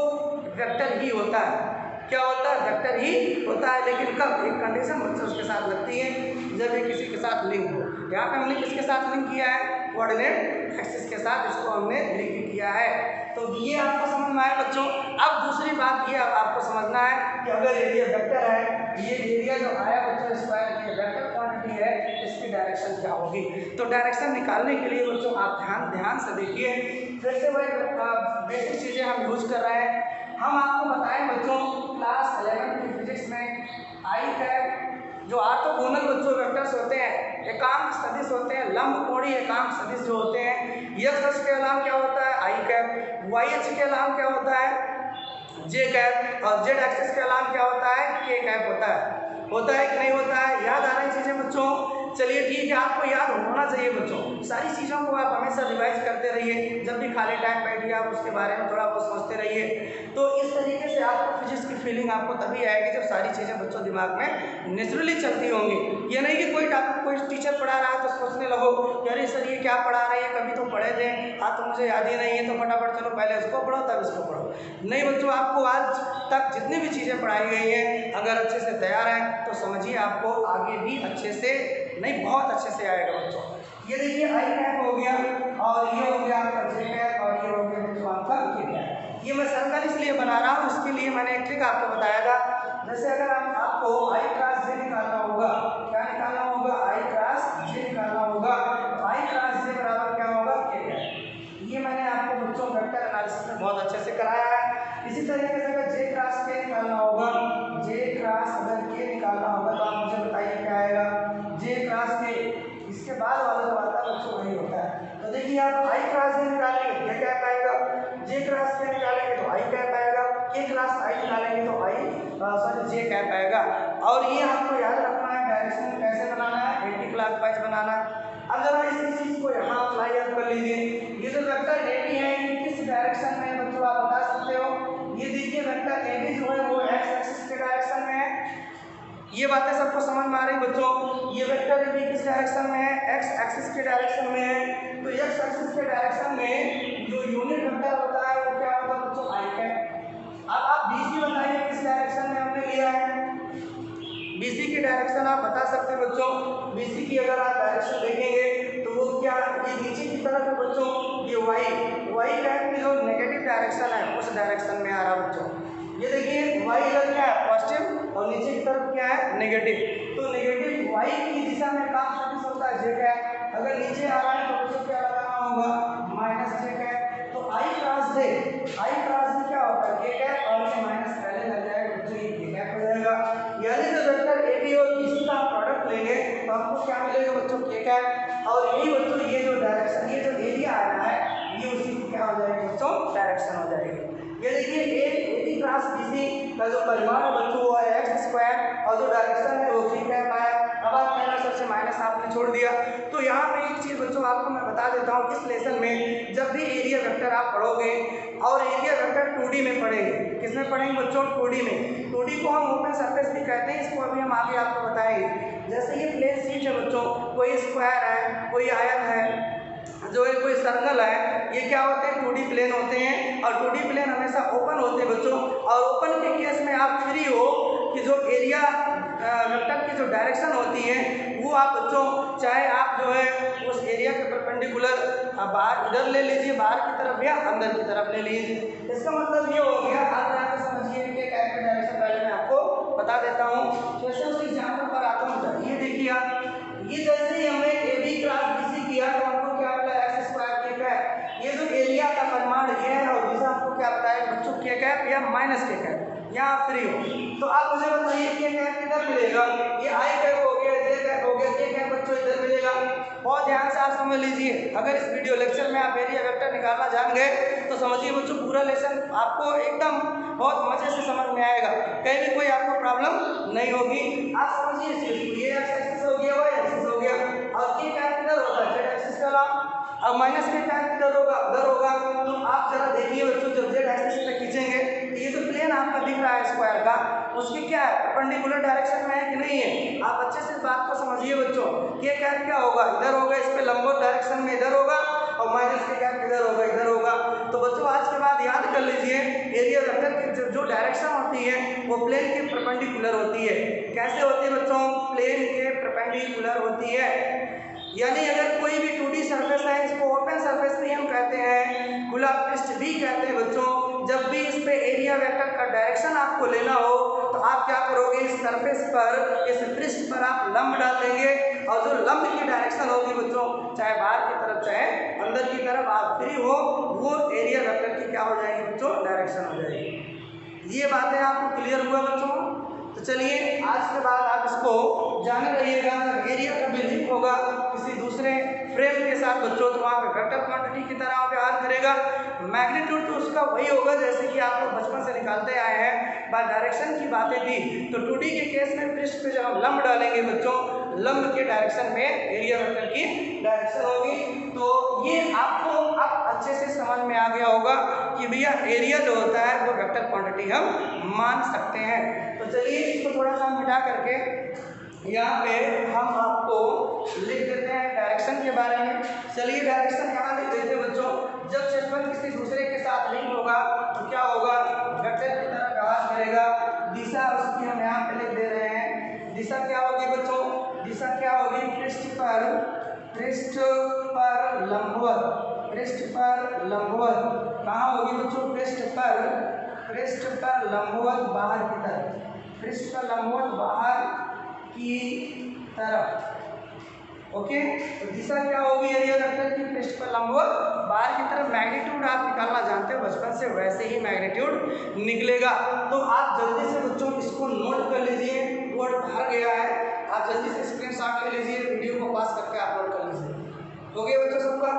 वेक्टर ही होता है। क्या होता है, वेक्टर ही होता है। लेकिन कब, एक कंडीशन बच्चों उसके साथ लगती है, जब ये किसी के साथ लिंक हो। यहाँ पे हमने किसके साथ लिंक किया है, कोऑर्डिनेट एक्सिस के साथ इसको हमने लिंक किया है। तो ये आपको समझ में आया बच्चों। अब दूसरी बात ये आपको समझना है कि अगर एरिया वेक्टर है, ये एरिया जो आया बच्चों स्क्वायर की वेक्टर क्वांटिटी है, इसकी डायरेक्शन क्या होगी। तो डायरेक्शन निकालने के लिए बच्चों आप ध्यान से देखिए, जैसे वही बेसिक चीज़ें हम यूज कर रहे हैं। हम आपको बताएं बच्चों क्लास 11 की फिजिक्स में आई कैप जो ऑर्थोगोनल बच्चों वेक्टर्स होते हैं, एकांक सदिश होते हैं, लंबकोणीय एकांक सदिश जो होते हैं, एक्स अक्ष के अलावा क्या होता है, आई कैप, वाई अक्ष के अलावा क्या होता है, जे कैप, और जेड एक्सिस के अलावा क्या होता है, के कैप होता है कि नहीं होता है। याद आ रही चीज़ें बच्चों, चलिए ठीक है, आपको याद होना चाहिए बच्चों। सारी चीज़ों को आप हमेशा रिवाइज करते रहिए, जब भी खाली टाइम बैठिए आप उसके बारे में थोड़ा बहुत सोचते रहिए। तो इस तरीके से आपको फिजिक्स की फीलिंग आपको तभी आएगी जब सारी चीज़ें बच्चों दिमाग में नेचुरली चलती होंगी। ये नहीं कि कोई टीचर पढ़ा रहा है तो सोचने लगो कि अरे सर ये क्या पढ़ा रहे हैं, कभी तो पढ़े थे, आज तो मुझे याद ही नहीं है, तो फटाफट चलो पहले इसको पढ़ो तब इसको पढ़ो। नहीं बच्चों, आपको आज तक जितनी भी चीज़ें पढ़ाई गई हैं, अगर अच्छे से तैयार हैं तो समझिए आपको आगे भी अच्छे से, नहीं बहुत अच्छे से आएगा बच्चों। ये देखिए आई कैप हो गया, और ये हो गया आपका जे कैप, और ये हो गया बच्चों आपका के कैप। ये मैं सर्कल इसलिए बना रहा हूँ, इसके लिए मैंने एक ट्रिक आपको बताया था। जैसे अगर आपको आई क्रॉस जे निकालना होगा, क्या निकालना होगा, आई क्रॉस जे निकालना होगा, तो आई क्रॉस जे बराबर क्या होगा, के कैप। ये मैंने आपको बच्चों वेक्टर एनालिसिस में बहुत अच्छे से करा जे कैप आएगा। और ये आपको याद रखना है डायरेक्शन कैसे बनाना है, एंटी क्लॉकवाइज बनाना है। अब जरा इस चीज को यहाँ अप्लाई आप कर लीजिए। ये जो वेक्टर ए बी है ये किस डायरेक्शन में है बच्चों आप बता सकते हो। ये देखिए वेक्टर ए बी जो है वो एक्स एक्सिस के डायरेक्शन में है। ये बातें सबको समझ में आ रही बच्चों। ये वेक्टर ए बी किस डायरेक्शन में है, एक्स एक्सिस के डायरेक्शन में है। तो एक्स एक्सिस के डायरेक्शन में जो यूनिट वेक्टर होता है वो क्या होता है बच्चों, आई कैप। अब आप बीसी बताइए किस डायरेक्शन में हमने लिया है। बीसी की डायरेक्शन आप बता सकते हैं बच्चों। बीसी की अगर आप डायरेक्शन देखेंगे तो वो क्या, ये नीचे की तरफ है बच्चों, ये वाई कैप की जो नेगेटिव डायरेक्शन है उस डायरेक्शन में आ रहा है बच्चों। ये देखिए वाई इधर क्या है पॉजिटिव और नीचे की तरफ क्या है नेगेटिव। तो नेगेटिव वाई की दिशा में काम सदिश होता है जे कैप। अगर नीचे आ रहा है तो बच्चों क्या लगाना होगा, माइनस जे कैप। तो आई क्रॉस जे क्या होता है के कैप, और ये माइनस पहले लग जाएगा बच्चों, ये के कैप हो जाएगा। यानी जो वेक्टर ए बी और बीसी का प्रोडक्ट लेंगे तो आपको क्या मिलेगा बच्चों, के कैप। और यही बच्चों ये जो डायरेक्शन, ये जो एरिया आ रहा है ये उसी की क्या हो जाएगी बच्चों, डायरेक्शन हो जाएगी। ये देखिए ए बी क्रॉस बीसी का जो परिमाण है बच्चों वो है एक्स स्क्वायर और जो डायरेक्शन है वो के कैप आया। अब आप पहला सबसे माइनस आपने छोड़ दिया। तो यहाँ पे एक चीज़ बच्चों आपको मैं बता देता हूँ, इस लेसन में जब भी एरिया वेक्टर आप पढ़ोगे और एरिया वेक्टर 2D में पढ़ेंगे, किसमें पढ़ेंगे बच्चों, 2D में। 2D को हम ओपन सरफेस भी कहते हैं, इसको अभी हम आगे आपको बताएंगे। जैसे ये प्लेन शीट है बच्चों, कोई स्क्वायर है, कोई आयत है, जो है कोई सर्कल है, ये क्या होते हैं 2D प्लेन होते हैं। और 2D प्लेन हमेशा ओपन होते हैं बच्चों। और ओपन के केस में आप फ्री हो कि जो एरिया वेक्टर की जो डायरेक्शन होती है वो आप बच्चों चाहे आप जो है उस एरिया के परपेंडिकुलर बाहर इधर ले लीजिए, बाहर की तरफ या अंदर की तरफ ले लीजिए। इसका मतलब ये हो गया, आप यहाँ पे समझिए कि कैप की डायरेक्शन पहले मैं आपको बता देता हूँ। जैसे उस एग्जाम्पल पर आता हूँ, ये देखिए आप, ये जैसे ही हमने ए बी क्रॉस बीसी किया तो आपको क्या मिला, एक्स स्क्वायर के कैप। ये जो एरिया का परिमाण ये है और दिशा आपको क्या बताया बच्चों, के कैप या माइनस के कैप। यहाँ फ्री हो तो आप मुझे बताइए के कैप किधर मिलेगा, ये आई कैप हो गया, जे कैप हो गया, के कैप बच्चों इधर मिलेगा। बहुत ध्यान से आप समझ लीजिए। अगर इस वीडियो लेक्चर में आप एरिया वेक्टर निकालना जान गए तो समझिए बच्चों पूरा लेसन आपको एकदम बहुत मजे से समझ में आएगा, कहीं भी कोई आपको प्रॉब्लम नहीं होगी। आप समझिए इस चीज को, ये एक्स एक्सिस हो गया, वाई एक्सिस हो गया, और के कैप किधर होता है, जेड एक्सिस के अलावा। अब माइनस के कैप किधर होगा, उधर होगा। तो आप जरा देखिए बच्चों, जब जेड एक्सिस पे खींचेंगे तो ये जो प्लेन आपका दिख रहा है स्क्वायर का, उसकी क्या है परपेंडिकुलर डायरेक्शन में है कि नहीं है। आप अच्छे से इस बात को समझिए बच्चों। के कैप क्या होगा, इधर होगा, इस पे लंबवत डायरेक्शन में इधर होगा, और माइनस के कैप किधर होगा, इधर होगा। तो बच्चों आज के बाद याद कर लीजिए, एरिया वेक्टर की जो डायरेक्शन होती है वो प्लेन के परपेंडिकुलर होती है। कैसे होती है बच्चों, प्लेन के परपेंडिकुलर होती है। यानी अगर कोई भी 2D सरफेस है, इसको ओपन सरफेस भी हम कहते हैं, खुला पृष्ठ भी कहते हैं बच्चों। जब भी इस पे एरिया वेक्टर का डायरेक्शन आपको लेना हो तो आप क्या करोगे, इस सरफेस पर, इस पृष्ठ पर आप लंब डाल देंगे, और जो लंब की डायरेक्शन होगी बच्चों, चाहे बाहर की तरफ चाहे अंदर की तरफ आप फ्री हो, वो एरिया वेक्टर की क्या हो जाएगी बच्चों, डायरेक्शन हो जाएगी। ये बातें आपको क्लियर हुआ बच्चों। तो चलिए आज के बाद आप इसको जाने रहिएगा। एरिया का बिल्डिंग होगा किसी दूसरे फ्रेम के साथ बच्चों, तो वहाँ पे वेक्टर क्वांटिटी की तरह व्यवहार करेगा। मैग्नीट्यूड तो उसका वही होगा जैसे कि आप लोग बचपन से निकालते आए हैं। बात डायरेक्शन की बातें थी तो 2D के केस में पृष्ठ पे जब हम लंब डालेंगे बच्चों, लंब के डायरेक्शन में एरिया वेक्टर की डायरेक्शन होगी। तो ये आपको अब अच्छे से समझ में आ गया होगा कि भैया एरिया जो होता है वो वेक्टर क्वांटिटी हम मान सकते हैं। तो चलिए इसको थोड़ा सा मिटा करके यहाँ पे हम आपको लिख देते हैं डायरेक्शन के बारे में। चलिए डायरेक्शन यहाँ लिख देते हैं बच्चों। जब क्षेत्रफल किसी दूसरे के साथ लिंक होगा तो क्या होगा, वेक्टर की तरह व्यवहार करेगा। दिशा उसकी हम यहाँ पे लिख दे रहे हैं। दिशा क्या होगी बच्चों, दिशा क्या होगी, पृष्ठ पर लंबवत, पृष्ठ पर लंबवत कहाँ होगी बच्चों, पृष्ठ पर लंबवत बाहर की तरफ, पृष्ठ पर लंबवत बाहर की तरफ। ओके, तो दिशा क्या होगी एरिया वेक्टर की, पृष्ठ पर लंबवत बाहर की तरफ। मैग्नीट्यूड आप निकालना जानते हो बचपन से, वैसे ही मैग्नीट्यूड निकलेगा। तो आप जल्दी से बच्चों इसको नोट कर लीजिए, बोर्ड भर गया है, आप जल्दी से स्क्रीनशॉट ले लीजिए, वीडियो को पास करके अपलोड कर लीजिए। हो गया बच्चों सबका,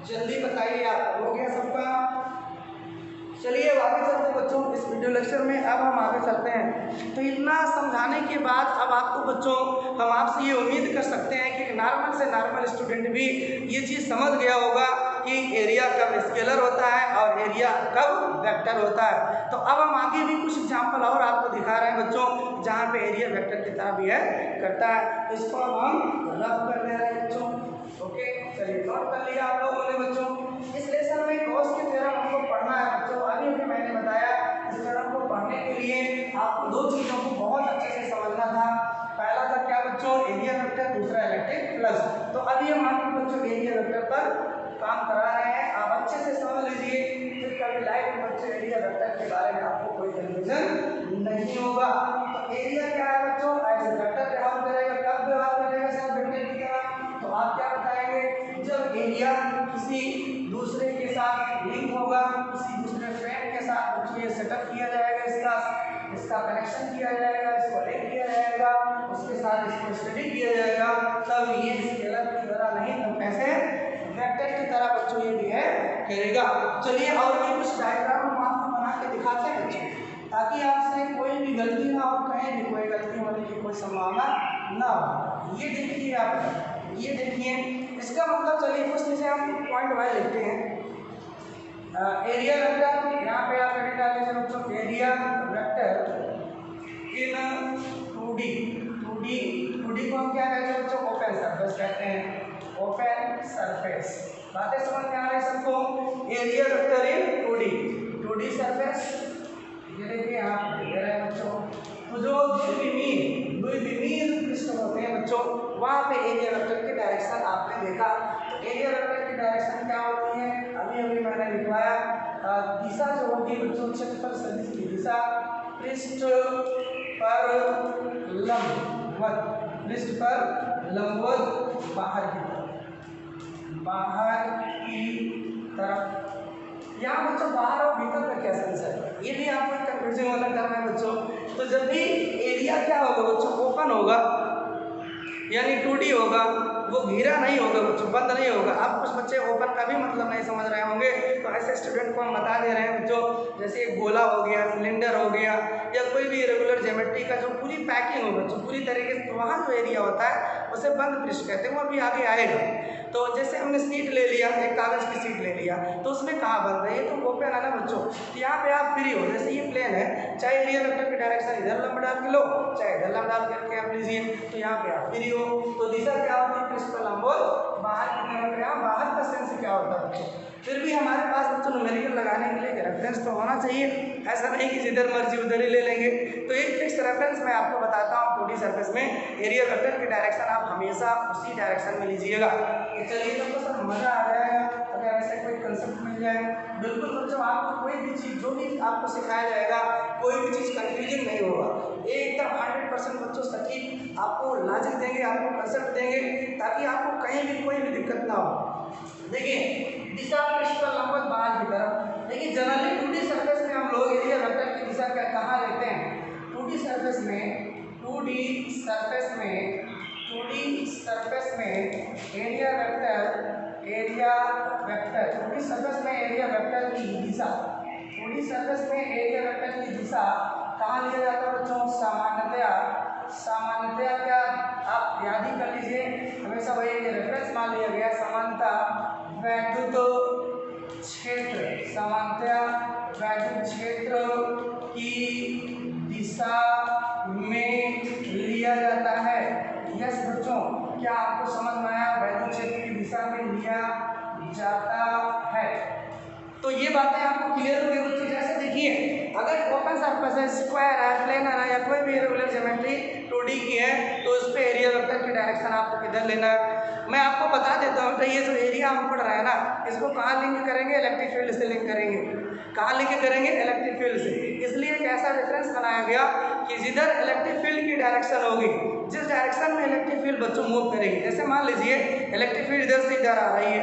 जल्दी बताइए आप, हो गया सबका। चलिए आगे चलते हैं बच्चों इस वीडियो लेक्चर में। अब हम आगे चलते हैं। तो इतना समझाने के बाद अब आपको बच्चों हम आपसे ये उम्मीद कर सकते हैं कि नॉर्मल से नॉर्मल स्टूडेंट भी ये चीज़ समझ गया होगा कि एरिया कब स्केलर होता है और एरिया कब वेक्टर होता है। तो अब हम आगे भी कुछ एग्जाम्पल और आपको दिखा रहे हैं बच्चों जहाँ पे एरिया वेक्टर की तरह भी है करता है। तो इसको अब हम रब कर ले रहे हैं बच्चों। ओके, चलिए नोट कर लिया आप लोगों ने बच्चों। इस लेसन में गॉस के थ्योरम हमको पढ़ना है बच्चों। अभी अभी मैंने बताया इस थ्योरम को पढ़ने के लिए आपको दो चीज़ों को बहुत अच्छे से समझना था। पहला था क्या बच्चों, एरिया वेक्टर, दूसरा इलेक्ट्रिक फ्लक्स। तो अभी हम आपको बच्चों एरिया वेक्टर पर काम करा रहे हैं, आप अच्छे से समझ लीजिए। फिर कभी लाइफ में बच्चों एरिया वेक्टर के बारे में आपको कोई कंफ्यूजन नहीं होगा। तो एरिया क्या है बच्चों, एज वेक्टर व्यवहार करेगा, कब व्यवहार करेगा सब वेक्टर की तरह। तो आप क्या बताएंगे, जब एरिया किसी दूसरे के साथ लिंक होगा, किसी दूसरे फ्रेंड के साथ बच्चों ये सेटअप किया जाएगा, इसका कनेक्शन किया जाएगा, इसको लिंक किया जाएगा, उसके साथ इसको स्टडी किया जाएगा, तब ये स्केलर की तरह नहीं तो कैसे वेक्टर की तरह बच्चों ये भी है करेगा। चलिए और भी कुछ डायग्राम हम आपको बना के दिखाते हैं बच्चों, ताकि आपसे कोई भी गलती ना हो, कहीं भी कोई गलती होने की कोई संभावना ना हो। ये देखिए आप, ये देखिए इसका मतलब, चलिए कुछ चीज़ें हम पॉइंट वाइज लिखते हैं। एरिया वेक्टर, यहाँ पे आप लिख डालिए बच्चों, एरिया वेक्टर इन 2D को हम क्या कहते हैं बच्चों, ओपन सरफेस कहते हैं, ओपन सरफेस। बातें समझ में आ रही सबको। एरिया वेक्टर इन 2D सरफेस, ये देखिए आप दे रहे हैं बच्चों। तो जो द्विविमीय पृष्ठ होते हैं बच्चों, वहाँ पे एरिया वेक्टर की डायरेक्शन आपने देखा। तो एरिया वेक्टर की डायरेक्शन क्या होती है, अभी अभी मैंने लिखवाया। दिशा जो होगी बच्चों, क्षेत्रफल सदिश की दिशा पृष्ठ पर लंबवत बाहर की तरफ। यहाँ बच्चों बाहर और भीतर का क्या सेंस है, ये भी आपको कंफ्यूजन वाला करना है बच्चों। तो जब भी एरिया क्या होगा बच्चों, ओपन होगा, यानी 2D होगा, वो घेरा नहीं होगा बच्चों, बंद नहीं होगा। अब कुछ बच्चे ओपन का भी मतलब नहीं समझ रहे होंगे, तो ऐसे स्टूडेंट को हम बता दे रहे हैं बच्चों, जैसे एक गोला हो गया, सिलेंडर हो गया, या कोई भी रेगुलर ज्योमेट्री का जो पूरी पैकिंग हो बच्चों, पूरी तरीके से, तो वहाँ जो एरिया होता है उसे बंद पृष्ठ कहते हैं, वो अभी आगे आएगा। तो जैसे हमने सीट ले लिया, एक कागज़ की सीट ले लिया, तो उसमें कहाँ बंद है, ये तो ओपन है ना बच्चों। तो यहाँ पे आप फ्री हो, जैसे ये प्लेन है, चाहे एरिया वेक्टर की डायरेक्शन इधर लंबा डाल के लो, चाहे इधर लंबा डाल करके आप लीजिए, तो यहाँ पे आप फ्री हो। तो दिशा क्या होती है, पृष्ठ पर लंबवत बाहर की तरफ। यहाँ बाहर का सेंस क्या होता है बच्चों, फिर भी हमारे पास बच्चों न्यूमेरिकल लगाने के लिए रेफरेंस तो होना चाहिए, ऐसा नहीं कि जिधर मर्जी उधर ही ले लेंगे। तो एक फिक्स रेफरेंस मैं आपको बताता हूँ, 2D सरफेस में एरिया वेक्टर की डायरेक्शन आप हमेशा उसी डायरेक्शन में लीजिएगा। तो चलिए तो सर मज़ा आ जाएगा अगर ऐसे कोई कंसेप्ट मिल जाए। बिल्कुल बच्चों, आपको कोई भी चीज़ जो भी आपको सिखाया जाएगा, कोई भी चीज़ कन्फ्यूजन नहीं होगा, एकदम 100% बच्चों सटीक आपको लॉजिक देंगे, आपको कंसेप्ट देंगे, ताकि आपको कहीं भी कोई भी दिक्कत ना हो। देखिए दिशा पृष्ठ पर लंबवत बाहर की तरफ। देखिए जनरली 2D सरफेस में हम लोग एरिया वेक्टर की दिशा कहाँ लेते हैं, 2D सरफेस में एरिया वेक्टर 2D सरफेस में एरिया वेक्टर की दिशा, 2D सरफेस में एरिया वेक्टर की दिशा कहाँ लिया जाता है बच्चों, सामान्यतया क्या आप याद ही कर लीजिए, हमेशा वही रेफरेंस मान लिया गया, सामान्यतः वैद्युत क्षेत्र की दिशा में लिया जाता है। यस बच्चों, क्या आपको समझ में आया, वैद्युत क्षेत्र की दिशा में लिया जाता है। तो ये बातें आपको क्लियर हो गई बच्चों। जैसे देखिए अगर ओपन सरफेस है, स्क्वायर है, प्लेनर है, या कोई भी रेगुलर ज्योमेट्री 2D की है, तो उस पर एरिया वेक्टर की डायरेक्शन आपको किधर लेना है। मैं आपको बता देता हूँ, तो ये जो एरिया हम पढ़ रहे हैं ना, इसको कहाँ लिंक करेंगे, इलेक्ट्रिक फील्ड से लिंक करेंगे। कहाँ लिंक करेंगे, इलेक्ट्रिक फील्ड से। इसलिए एक ऐसा रेफरेंस बनाया गया कि जिधर इलेक्ट्रिक फील्ड की डायरेक्शन होगी, जिस डायरेक्शन में इलेक्ट्रिक फील्ड बच्चों मूव करेगी, जैसे मान लीजिए इलेक्ट्रिक फील्ड इधर से इधर आ रही है,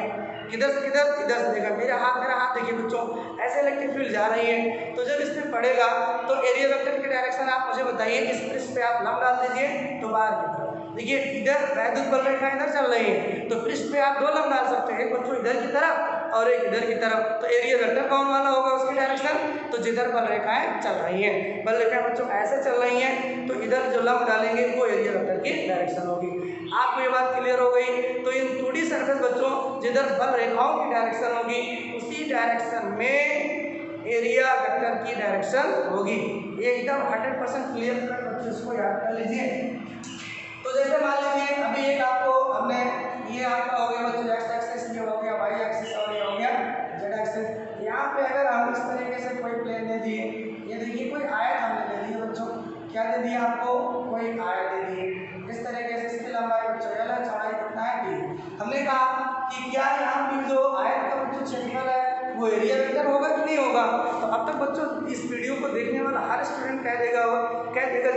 किधर से किधर, इधर से देखा, मेरा हाथ देखिए बच्चों, ऐसे इलेक्ट्रिक फील्ड जा रही है। तो जब इसमें पड़ेगा तो एरिया वेक्टर की डायरेक्शन आप मुझे बताइए, इस पृष्ठ पे आप लंब डाल दीजिए तो बाहर की तरफ। देखिए इधर वैद्युत बल रेखा इधर चल रही है, तो पृष्ठ पे आप दो लंब डाल सकते हैं, एक बच्चों इधर की तरफ और एक इधर की तरफ, तो एरिया वेक्टर कौन वाला होगा उसकी डायरेक्शन, तो जिधर बल रेखाएं चल रही हैं, बल रेखाएं बच्चों ऐसे चल रही हैं, तो इधर जो लंब डालेंगे वो एरिया वेक्टर की डायरेक्शन होगी। आपको ये बात क्लियर हो गई। तो इन 2D सरफेस बच्चों जिधर बल रेखाओं की डायरेक्शन होगी उसी डायरेक्शन में एरिया वेक्टर की डायरेक्शन होगी। ये एकदम 100% क्लियर कट बच्चों, इसको याद कर लीजिए। तो जैसे मान लीजिए अभी एक आपको हमने ये आपका हो गया बच्चों एक्स एक्सिस, ये हो गया वाई एक्सिस और ये हो गया जेड एक्सिस। यहाँ पे अगर हम इस तरीके से कोई प्लेन दे दिए, ये देखिए कोई आयत हमने दे दिया बच्चों, क्या दे दिया आपको, कोई आयत दे दिए इस तरीके से, इसकी लंबाई बच्चों L है, चौड़ाई कितना है D। हमने कहा कि क्या यहाँ की जो आयत का बच्चों क्षेत्रफल है वो एरिया वेक्टर होगा कि नहीं होगा। तो अब तक बच्चों इस वीडियो को देखने वाला हर स्टूडेंट कह देगा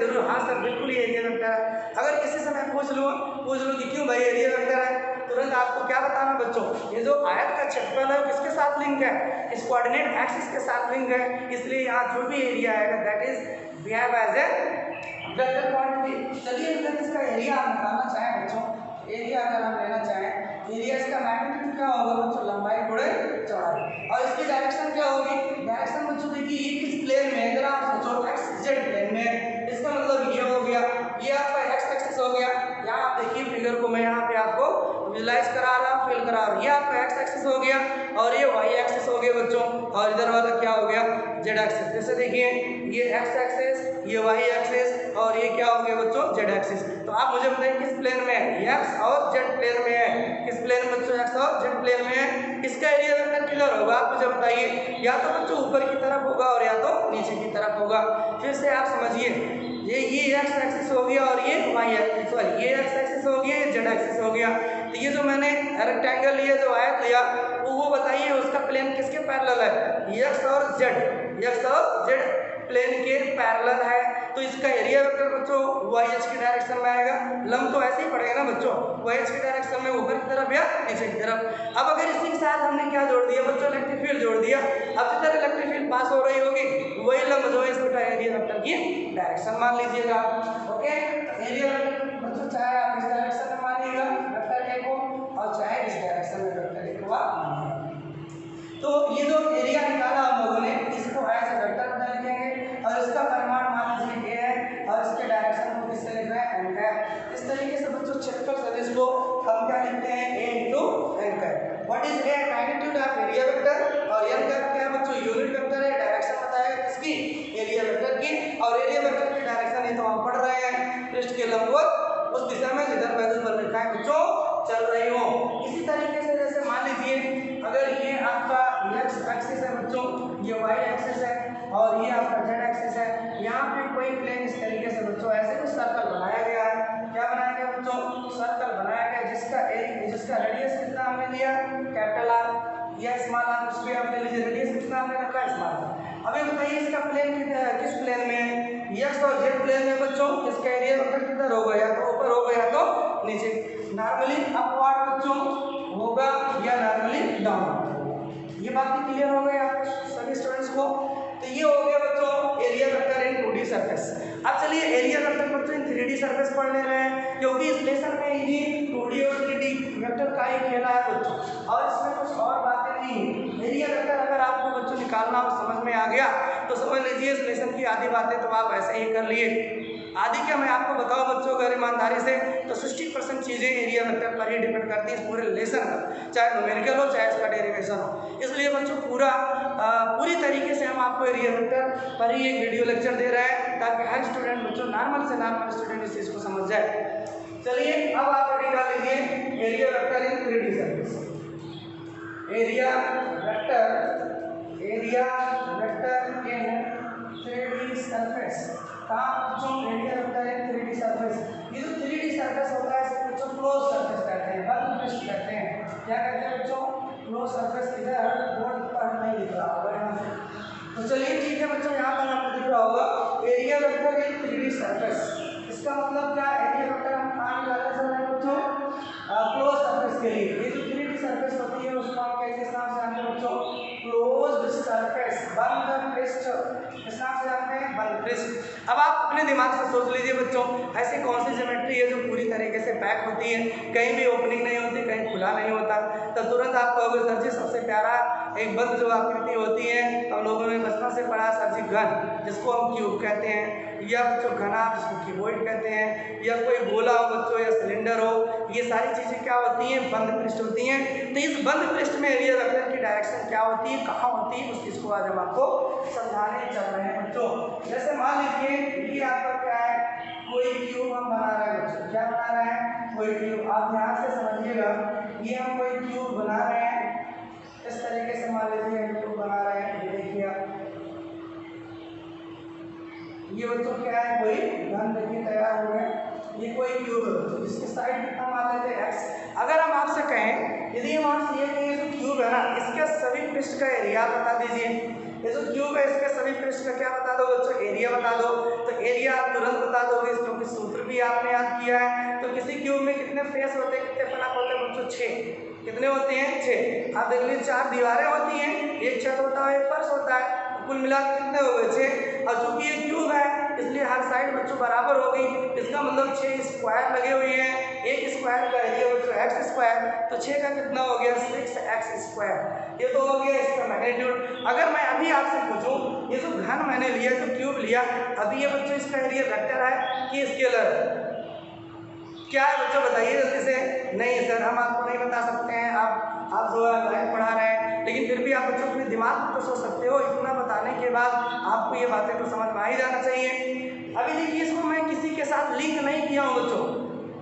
जरूर हाँ सर बिल्कुल ये एरिया वेक्टर है। अगर किसी से मैं पूछ लूँ कि क्यों भाई एरिया वेक्टर है, तुरंत आपको क्या बताना बच्चों, ये जो आयत का क्षेत्रफल है किसके साथ लिंक है, इस कोऑर्डिनेट एक्सिस के साथ लिंक है, इसलिए यहाँ जो भी एरिया आएगा that is behave as a vector quantity. चलिए अगर इसका एरिया आप निकालना चाहें बच्चों, एरिया अगर हम लेना चाहें, एरिया इसका मैग्नीट्यूड क्या होगा बच्चों, लंबाई गुणे चौड़ाई, और इसकी डायरेक्शन क्या होगी, डायरेक्शन बच्चों देखिए ये किस प्लेन में, अगर आप सोचो एक्स जेड प्लेन में, इसका मतलब ये हो गया, ये आपका एक्स एक्सिस हो गया। यहाँ आप देखिए फिगर को मैं यहाँ पे आपको विजुलाइज करा रहा हूँ, फिल करा रहा हूँ, ये आपका एक्स एक्सिस हो गया और ये वाई एक्सिस हो गया बच्चों, और इधर वाला क्या हो गया जेड एक्सिस। जैसे देखिए ये एक्स एक्सिस, ये वाई एक्सिस और ये क्या हो गया बच्चों जेड एक्सिस। तो आप मुझे बताइए किस प्लेन में है, एक्स और जेड प्लेन में है, किस प्लेन में बच्चों, एक्स और जेड प्लेन में है। इसका एरिया वेक्टर किधर होगा आप मुझे बताइए, या तो बच्चों ऊपर की तरफ होगा और या तो नीचे की तरफ होगा। फिर से आप समझिए, ये एक्स एक्सिस हो गया और ये वाई एक्सिस, सॉरी ये एक्स एक्सिस हो गया, ये जेड एक्सिस हो गया। तो ये जो मैंने रेक्टेंगल लिया, जो आयत लिया, वो बताइए उसका प्लेन किसके पैरेलल है, एक्स और जेड प्लेन के पैरेलल है। तो इसका एरिया वेक्टर बच्चों वाई एच की डायरेक्शन में आएगा, लंब तो ऐसे ही पड़ेगा ना बच्चों, वाई एच की डायरेक्शन में ऊपर की तरफ या नीचे की तरफ। अब अगर इसी के साथ हमने क्या जोड़ दिया बच्चों, इलेक्ट्रिक फील्ड जोड़ दिया। अब जिधर इलेक्ट्रिक फील्ड पास हो रही होगी वही लंब जो है इसका एरिया वेक्टर की डायरेक्शन मान लीजिएगा। ओके, एरिया वेक्टर बच्चों चाहे आप इस डायरेक्शन में मानिएगा वेक्टर ए को, और चाहे इस डायरेक्शन में वेक्टर ए को आप मानिएगा। तो ये जो एरिया निकाला हम लोगों ने, इसको ऐसे वेक्टर बना लिखेंगे और इसका परिमाण मान लीजिए a है और इसके डायरेक्शन को किससे लिख रहे हैं, n है। इस तरीके से बच्चों क्षेत्रफल सदिश को हम क्या लिखते हैं, a into n है। What is a, magnitude of area vector, और n का क्या बच्चों यूनिट वेक्टर है, डायरेक्शन बताएगा किसकी, एरिया वेक्टर की। और एरिया वेक्टर की डायरेक्शन ये तो हम पढ़ रहे हैं पृष्ठ के लंबवत उस दिशा में जिधर वैद्युत बल रेखाएं बच्चों चल रही हो। इसी तरीके से जैसे मान लीजिए अगर ये आपका एक्स एक्सिस है बच्चों, ये वाई एक्सिस है और ये आपका जेड एक्सिस है, यहाँ पे कोई प्लेन इस तरीके से बच्चों ऐसे कुछ सर्कल बनाया गया है। क्या बनाया गया बच्चों, सर्कल बनाया गया जिसका रेडियस कितना हमने लिया, कैपिटल आर, या स्मॉल आर, उस पर आप ले लीजिए, रेडियस कितना हमने रखा है, स्मॉल आर। अभी बताइए इसका प्लेन किस प्लेन में है, एक्स और जेड प्लेन में बच्चों, इसका एरिया वेक्टर किधर होगा, या तो ऊपर होगा या तो नीचे, नॉर्मली अपवर्ड बच्चों होगा या नॉर्मली डाउनवर्ड होगा। ये बात भी क्लियर हो गई आप सभी स्टूडेंट्स को। तो ये हो गया बच्चों एरिया वेक्टर इन 2D सरफेस। अब चलिए एरिया वेक्टर बच्चों इन 3D सरफेस पढ़ ले रहे हैं, क्योंकि इस लेसन में इन्हीं 2D और 3D वेक्टर का ही खेला है बच्चों, और इसमें कुछ और बातें नहीं है। एरिया वेक्टर अगर आपको बच्चों निकालना हो, समझ में आ गया तो समझ लीजिए इस लेसन की आधी बातें तो आप ऐसे ही कर लिए। आदि क्या मैं आपको बताऊं बच्चों अगर ईमानदारी से, तो 60% चीज़ें एरिया वेक्टर पर ही डिपेंड करती है इस पूरे लेसन पर, चाहे न्यूमेरिकल हो चाहे इसका डेरिवेशन हो। इसलिए बच्चों पूरी तरीके से हम आपको एरिया वेक्टर पर ही एक वीडियो लेक्चर दे रहे हैं ताकि हर स्टूडेंट बच्चों नॉर्मल से नॉर्मल स्टूडेंट इस चीज़ को समझ जाए। चलिए अब आप निकाल लीजिए एरिया वेक्टर इन 3D सरफेस। एरिया वेक्टर इन 3D सरफेस। कहाँ बच्चों, एरिया वेक्टर इन 3D सरफेस। ये जो 3D सरफेस होता है इसे बच्चों क्लोज सरफेस कहते हैं, बंद पृष्ठ कहते हैं। क्या कहते हैं बच्चों, क्लोज सरफेस। इधर बोर्ड पर नहीं दिख रहा होगा यहाँ से, तो चलिए ठीक है बच्चों, यहाँ पर आपको दिख रहा होगा एरिया वेक्टर इन 3D सरफेस। इसका मतलब क्या, एरिया वेक्टर हम कहाँ निकालने चल रहे हैं बच्चों, क्लोज सरफेस के लिए। ये जो 3D सरफेस होती है उसको हम किस नाम से जानते हैं बच्चों, क्लोज्ड सरफेस, बंद पृष्ठ। किस नाम से जानते हैं, बंद पृष्ठ। अब आप अपने दिमाग से सोच लीजिए बच्चों, ऐसी कौन सी ज्योमेट्री है जो पूरी तरीके से पैक होती है, कहीं भी ओपनिंग नहीं होती, कहीं खुला नहीं होता। तो तुरंत आप कहोगे सर जी सबसे प्यारा एक बंद जो आकृति होती है, हम लोगों ने बचपन से पढ़ा सर जी, घन, जिसको हम क्यूब कहते हैं, या बच्चों घना जिसको क्यूबॉइड कहते हैं, या कोई गोला हो बच्चों, या सिलेंडर हो, ये सारी चीज़ें क्या होती हैं, बंद पृष्ठ होती हैं। तो इस बंद पृष्ठ में एरिया वेक्टर की डायरेक्शन क्या होती है, कहाँ होती है, उस चीज़ को आज हम आपको समझाने चल रहे हैं बच्चों। जैसे मान लीजिए ये आपका क्या है, कोई क्यूब हम बना रहे हैं बच्चों, क्या बना रहे हैं, कोई क्यूब। आप ध्यान से समझिएगा, ये हम कोई क्यूब बना रहे हैं, इस तरीके से मान लीजिए हम क्यूब बना रहे हैं। ये देखिए आप, ये बच्चों क्या है, कोई घन देखिए तैयार हो गया। ये कोई क्यूब है बच्चों, इसकी साइड कितना मान लेते हैं x। अगर हम आपसे कहें, यदि हम आपसे ये कहें जो क्यूब है ना, इसके सभी पृष्ठ का एरिया बता दीजिए। ये जो क्यूब है इसके सभी पृष्ठ का क्या बता दो बच्चों, एरिया बता दो। तो एरिया आप तुरंत बता दोगे क्योंकि सूत्र भी आपने याद किया है। तो किसी क्यूब में कितने फेस होते हैं, कितने फलक होते हैं बच्चों, 6। कितने होते हैं, 6। आप देख लीजिए 4 दीवारें होती हैं, एक छत होता है, एक फर्श होता है, कुल मिलाकर कितने हो गए, 6। और चूंकि ये क्यूब है इसलिए हर साइड बच्चों बराबर होगी, इसका मतलब 6 स्क्वायर लगे हुए हैं। एक स्क्वायर का एरिया बच्चों x स्क्वायर, तो 6 का कितना हो गया, 6x स्क्वायर। ये तो हो गया इसका मैग्नीट्यूड। अगर मैं अभी आपसे पूछूं, ये जो घन मैंने लिया, जो क्यूब लिया, अभी ये बच्चों इसका एरिया वेक्टर है कि स्केलर है, क्या है बच्चों बताइए जल्दी से। नहीं सर हम आपको नहीं बता सकते हैं, आप जो है गणित पढ़ा रहे हैं, लेकिन फिर भी आप बच्चों अपने दिमाग में तो सोच सकते हो। इतना बताने के बाद आपको ये बातें तो समझ में आ ही जाना चाहिए। अभी देखिए इसको मैं किसी के साथ लिंक नहीं किया हूँ बच्चों,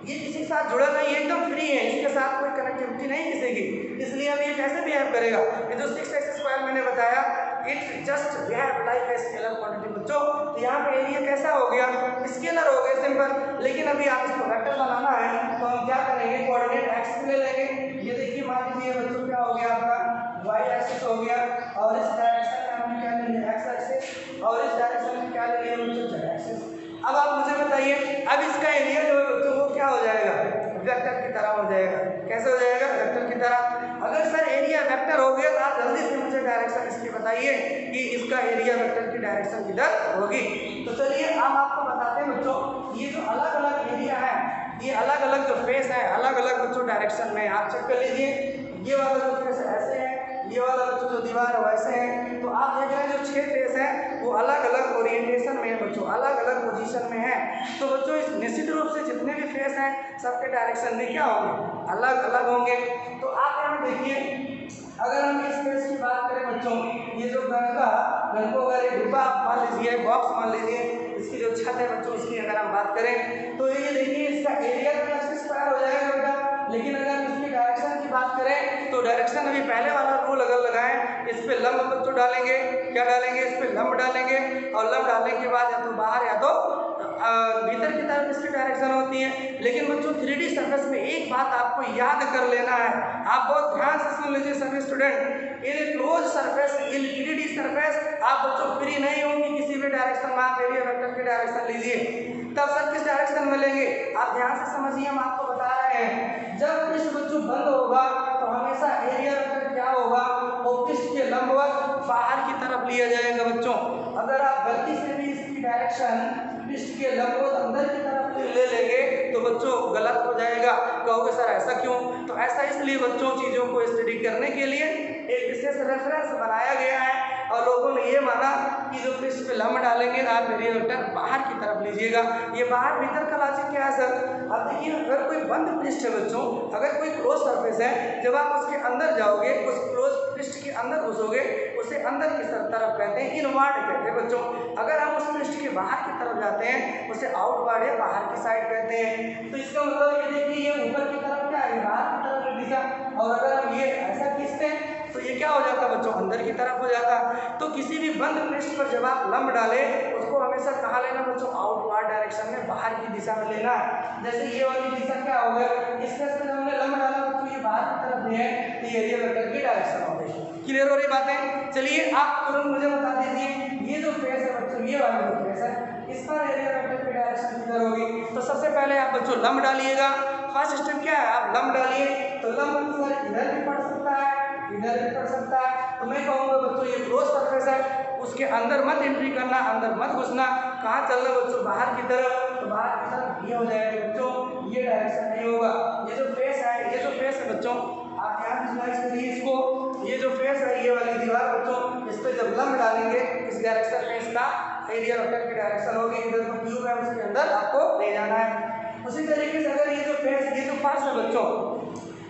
ये किसी के साथ जुड़ा नहीं, एकदम फ्री है, इसके साथ कोई कनेक्टिविटी नहीं किसी की, इसलिए अब ये कैसे बिहेव करेगा। ये जो 6x स्क्वायर मैंने बताया, it's just behave like a scalar quantity बच्चों। तो यहाँ पे एरिया कैसा हो गया, स्केलर हो गया, सिंपल। लेकिन अभी आप इसको वेक्टर बनाना है तो हम क्या करेंगे, कोऑर्डिनेट एक्स ले लेंगे। ये देखिए मान लीजिए बच्चों क्या हो गया आपका, y एक्सिस हो गया, और इस डायरेक्शन में हमने क्या ले लिया, x एक्सिस, और इस डायरेक्शन में क्या ले लिया बच्चों, z एक्सिस। अब आप मुझे बताइए, अब इसका एरिया जो है बच्चों वो क्या हो जाएगा, वेक्टर की तरह हो जाएगा। कैसे हो जाएगा, वेक्टर की तरह। अगर सर एरिया वेक्टर हो गया तो आप जल्दी से मुझे डायरेक्शन इसकी बताइए कि इसका एरिया वेक्टर की डायरेक्शन किधर होगी। तो चलिए हम आपको बताते हैं बच्चों, ये जो अलग अलग एरिया है, ये अलग अलग जो फेस है, अलग अलग बच्चों डायरेक्शन में आप चेक कर लीजिए। ये वाला जो फेस ऐसे है, ये वाला बच्चों जो दीवार है वैसे है। तो आप देख रहे हैं जो 6 फेस है वो अलग अलग ओरिएंटेशन में है बच्चों, अलग अलग पोजीशन में है। तो बच्चों इस निश्चित रूप से जितने भी फेस हैं सबके डायरेक्शन में क्या होंगे, अलग अलग होंगे। तो आप यहाँ देखिए, अगर हम इस फेस की बात करें बच्चों, ये जो घन को अगर एक डिब्बा मान लीजिए, बॉक्स मान लीजिए, इसकी जो छत है बच्चों इसकी अगर हम बात करें तो ये देखिए इसका एरिया तो x स्क्वायर हो जाएगा बेटा। लेकिन अगर इसकी डायरेक्शन की बात करें तो डायरेक्शन अभी पहले वाला रूल अगर लगाएं, इस पे लंब बच्चों डालेंगे, क्या डालेंगे, इस पे लंब डालेंगे, और लंब डालने के बाद या तो बाहर या तो भीतर की तरफ इसकी डायरेक्शन होती है। लेकिन बच्चों 3D सर्फेस में एक बात आपको याद कर लेना है, आप बहुत ध्यान से सुन लीजिए सभी student. In close surface, in 3D surface आप बच्चों फ्री नहीं होंगे किसी भी डायरेक्शन में। आप एरिया वेक्टर की डायरेक्शन लीजिए, तब सर किस डायरेक्शन में लेंगे, आप ध्यान से समझिए, हम आपको बता रहे हैं। जब पृष्ठ बच्चों बंद होगा तो हमेशा एरिया वेक्टर क्या होगा, वो पृष्ठ के लंबवत बाहर की तरफ लिया जाएगा बच्चों। अगर आप गलती से भी इसकी डायरेक्शन पृष्ठ के लंबवत अंदर की तरफ ले लेंगे तो बच्चों गलत हो जाएगा। कहोगे सर ऐसा क्यों, तो ऐसा इसलिए बच्चों चीज़ों को स्टडी करने के लिए एक विशेष रेफरेंस बनाया गया है, और लोगों ने ये माना कि जो पृष्ठ पे लंब डालेंगे आप एरिया वेक्टर बाहर की तरफ लीजिएगा। ये बाहर भीतर का लॉजिक क्या है सर, अब देखिए अगर कोई बंद पृष्ठ है बच्चों, अगर कोई क्लोज सरफेस है, जब आप उसके अंदर जाओगे, उस क्लोज पृष्ठ के अंदर घुसोगे, उसे अंदर की तरफ कहते हैं, इनवर्ड कहते हैं बच्चों। अगर हम उस पृष्ठ के बाहर की तरफ जाते हैं उसे आउटवर्ड या बाहर की साइड कहते हैं। तो इसका मतलब ये देखिए, ये ऊपर की तरफ क्या है, बाहर की तरफ है दिशा, और अगर हम ये ऐसा खींचते हैं तो ये क्या हो जाता है बच्चों, अंदर की तरफ हो जाता। तो किसी भी बंद पृष्ठ पर जब आप लंब डालें उसको हमेशा कहाँ लेना बच्चों, आउटवर्ड डायरेक्शन में, बाहर की दिशा में लेना है। जैसे ये वाली दिशा क्या हो गया, इस पृष्ठ पर हमने लंब डाला बच्चों, ये बाहर की तरफ में है, तो ये एरिया वेक्टर की डायरेक्शन हो गई। क्लियर हो रही बातें। चलिए आप तुरंत मुझे बता दीजिए, ये जो फेस है बच्चों, ये वाला जो फेस है, इस पर एरिया वेक्टर की डायरेक्शन किधर होगी। तो सबसे पहले आप बच्चों लंब डालिएगा। फर्स्ट स्टेप क्या है, आप लंब डालिए। तो लंब सर इधर भी पड़ सकता है इधर भी पड़ सकता है। तो मैं कहूँगा बच्चों ये क्लोज सरफेस है, उसके अंदर मत एंट्री करना, अंदर मत घुसना। कहाँ चलना बच्चों? बाहर की तरफ। तो बाहर की तरफ ये हो जाएगा बच्चों, ये डायरेक्शन नहीं होगा। ये जो फेस है, ये जो फेस है बच्चों, आप यहाँ विजुलाइज करिए इसको। ये जो फेस है, ये वाली दीवार बच्चों, इस पे जब लंब डालेंगे इस डायरेक्शन में इसका एरिया वेक्टर की डायरेक्शन होगी। इधर तो क्यूब है, उसके अंदर आपको ले जाना है। उसी तरीके से अगर ये जो फेस, ये जो फर्श है बच्चों,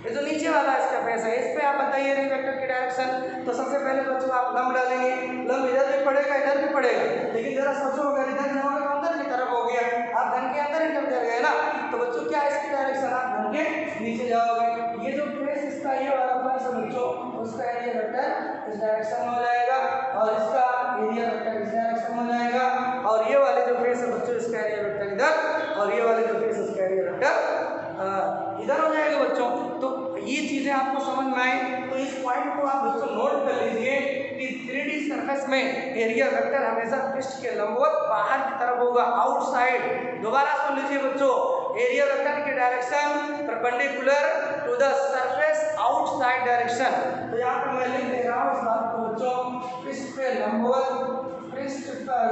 ये जो नीचे वाला इसका फेस है, इस पे आप बताइए रे वेक्टर की डायरेक्शन। तो सबसे पहले बच्चों आप लंब डालेंगे, लंब इधर भी पड़ेगा, इधर भी पड़ेगा, लेकिन जरा सोचो अगर इधर जाओगे तो अंदर की तरफ हो गया, आप धन के अंदर इंटर कर गए ना। तो बच्चों क्या इसकी डायरेक्शन? आप धन के नीचे जाओगे। ये जो फेस इसका ये वाला फर्श है बच्चों, उसका एरिया वेक्टर इस डायरेक्शन में हो जाएगा और इसका एरिया वेक्टर इस डायरेक्शन में हो जाएगा। और ये वाले जो फेस है बच्चों, इसका एरिया वेक्टर इधर, और ये वाले जो फेस इसका एरिया वेक्टर इधर हो जाएगा बच्चों। तो ये चीजें आपको समझ में आई। तो इस पॉइंट को आप बच्चों नोट कर लीजिए कि 3D सरफेस में एरिया वेक्टर हमेशा पृष्ठ के लंबवत बाहर की तरफ होगा, आउटसाइड। दोबारा सुन लीजिए बच्चों, एरिया वेक्टर की direction perpendicular to the surface outside direction. तो यहाँ पर मैं लिख दे रहा हूँ इस बात को बच्चों, पृष्ठ पे लंबवत, पृष्ठ पर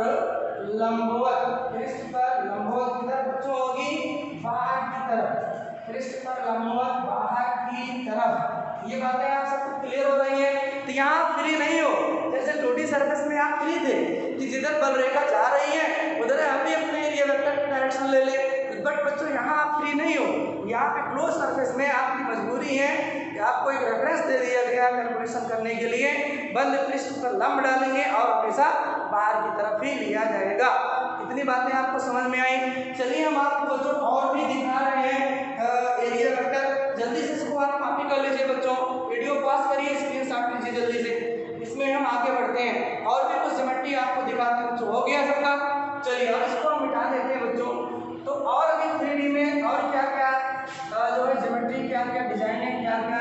लंबवत, पृष्ठ पर लंबवत किधर बच्चों होगी? बाहर की तरफ, पृष्ठ पर लंबवत बाहर की तरफ। ये बातें आप सबको क्लियर हो रही हैं? तो यहाँ आप फ्री नहीं हो, जैसे 2D सरफेस में आप फ्री थे कि जिधर बल रेखा जा रही है उधर हम भी अपने एरिया वेक्टर की डायरेक्शन ले ले। बट बच्चों यहाँ आप फ्री नहीं हो, यहाँ पे क्लोज सरफेस में आपकी मजबूरी है कि आपको एक रेफरेंस दे दिया गया कैलकुलेशन करने के लिए, बंद पृष्ठ पर लंब डालेंगे और हमेशा बाहर की तरफ ही लिया जाएगा। इतनी बातें आपको समझ में आई। चलिए हम आपको बच्चों और भी दिखा रहे हैं एरिया वेक्टर। जल्दी से इसको आप कॉपी कर लीजिए बच्चों, वीडियो पॉज करिए, स्क्रीनशॉट लीजिए जल्दी से। इसमें हम आगे बढ़ते हैं और भी कुछ ज्योमेट्री आपको दिखाते हैं बच्चों। हो गया सबका? चलिए अब इसको हम मिटा देते हैं बच्चों। तो और अभी 3D में और क्या क्या जो है ज्योमेट्री, क्या क्या डिजाइन है, क्या क्या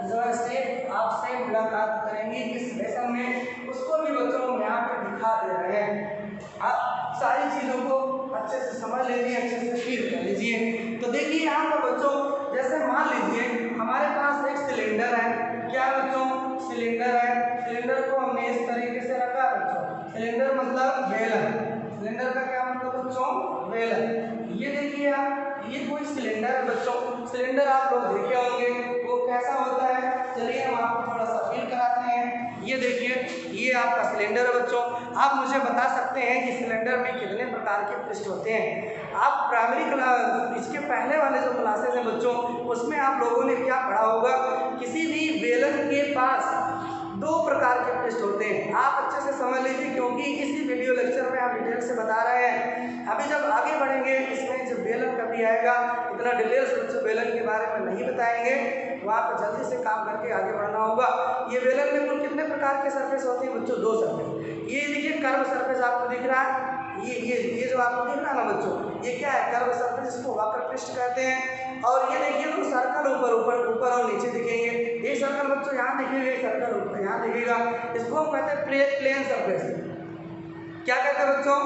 जो है स्टेप आपसे मुलाकात करेंगे इस लेसन में, उसको भी बच्चों हम यहाँ पे दिखा दे रहे हैं। आप सारी चीज़ों को अच्छे से समझ लीजिए, अच्छे से फील कर लीजिए। तो देखिए यहाँ पर बच्चों, जैसे मान लीजिए हमारे पास एक सिलेंडर है। क्या बच्चों? सिलेंडर है। सिलेंडर को हमने इस तरीके से रखा बच्चों, सिलेंडर मतलब बेलन। सिलेंडर का क्या मतलब बच्चों? बेलन। ये देखिए आप, ये कोई सिलेंडर है बच्चों। सिलेंडर आप लोग देखे होंगे, वो कैसा होता है? चलिए हम आपको थोड़ा सा फील कराते हैं। ये देखिए, ये आपका सिलेंडर है बच्चों। आप मुझे बता सकते हैं कि सिलेंडर में कितने प्रकार के पृष्ठ होते हैं? आप प्राइमरी क्लास, इसके पहले वाले जो क्लासेस हैं बच्चों, उसमें आप लोगों ने क्या पढ़ा होगा? किसी भी बेलन के पास 2 प्रकार के पृष्ठ होते हैं। आप अच्छे से समझ लीजिए क्योंकि इसी वीडियो लेक्चर में आप डिटेल से बता रहे हैं। अभी जब आगे बढ़ेंगे इसमें जब बेलन कभी आएगा, इतना डिटेल्स बच्चों बेलन के बारे में नहीं बताएंगे, वहाँ पर जल्दी से काम करके आगे बढ़ना होगा। ये बेलन में कुल कितने प्रकार के सरफेस होते हैं बच्चों? 2 सरफेस। ये देखिए कर्व सरफेस आपको दिख रहा है, ये जो आपको दिख रहा है ना बच्चों, ये क्या है? कर्व सरफेस, इसको वक्र पृष्ठ कहते हैं। और ये देखिए तो सर्कल ऊपर और नीचे दिखेंगे। एक सर्कल बच्चों यहाँ दिखेगा, एक सर्कल ऊपर यहाँ दिखेगा। इसको हम कहते हैं प्लेन सरफेस। क्या कहते हैं बच्चों?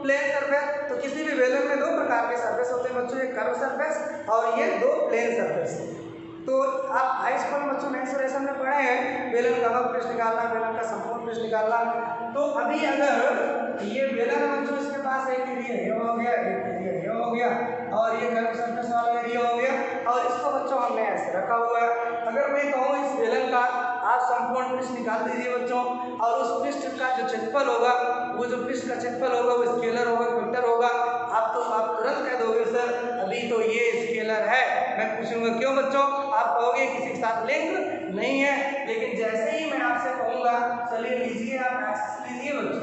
Plane surface. तो किसी भी बेलन में 2 प्रकार के सरफेस होते हैं बच्चों, एक कर्व सरफेस और ये 2 प्लेन सरफेस। तो आप हाई स्कूल में बच्चों मेंसुरेशन में पढ़े हैं, बेलन का वक्र पृष्ठ निकालना, बेलन का संपूर्ण पृष्ठ निकालना। तो अभी अगर ये बेलन बच्चों, इसके पास एक एरिया ये हो गया, एक एरिया ये हो गया और ये कर्व सरफेस वाला एरिया हो गया, और इसको बच्चों हमने ऐसे रखा हुआ है। अगर मैं कहूँ इस बेलन का आप संपूर्ण पृष्ठ निकाल दीजिए बच्चों, और उस पृष्ठ का जो क्षेत्रफल होगा, वो जो पृष्ठ का क्षेत्रफल होगा वो स्केलर होगा, वेक्टर होगा। आप तुरंत कह दोगे सर अभी तो ये स्केलर है। मैं पूछूंगा क्यों बच्चों? आप कहोगे किसी के साथ लिंक नहीं है, लेकिन जैसे ही मैं आपसे कहूँगा चलिए लीजिए, आप एक्सिस लीजिए बच्चों,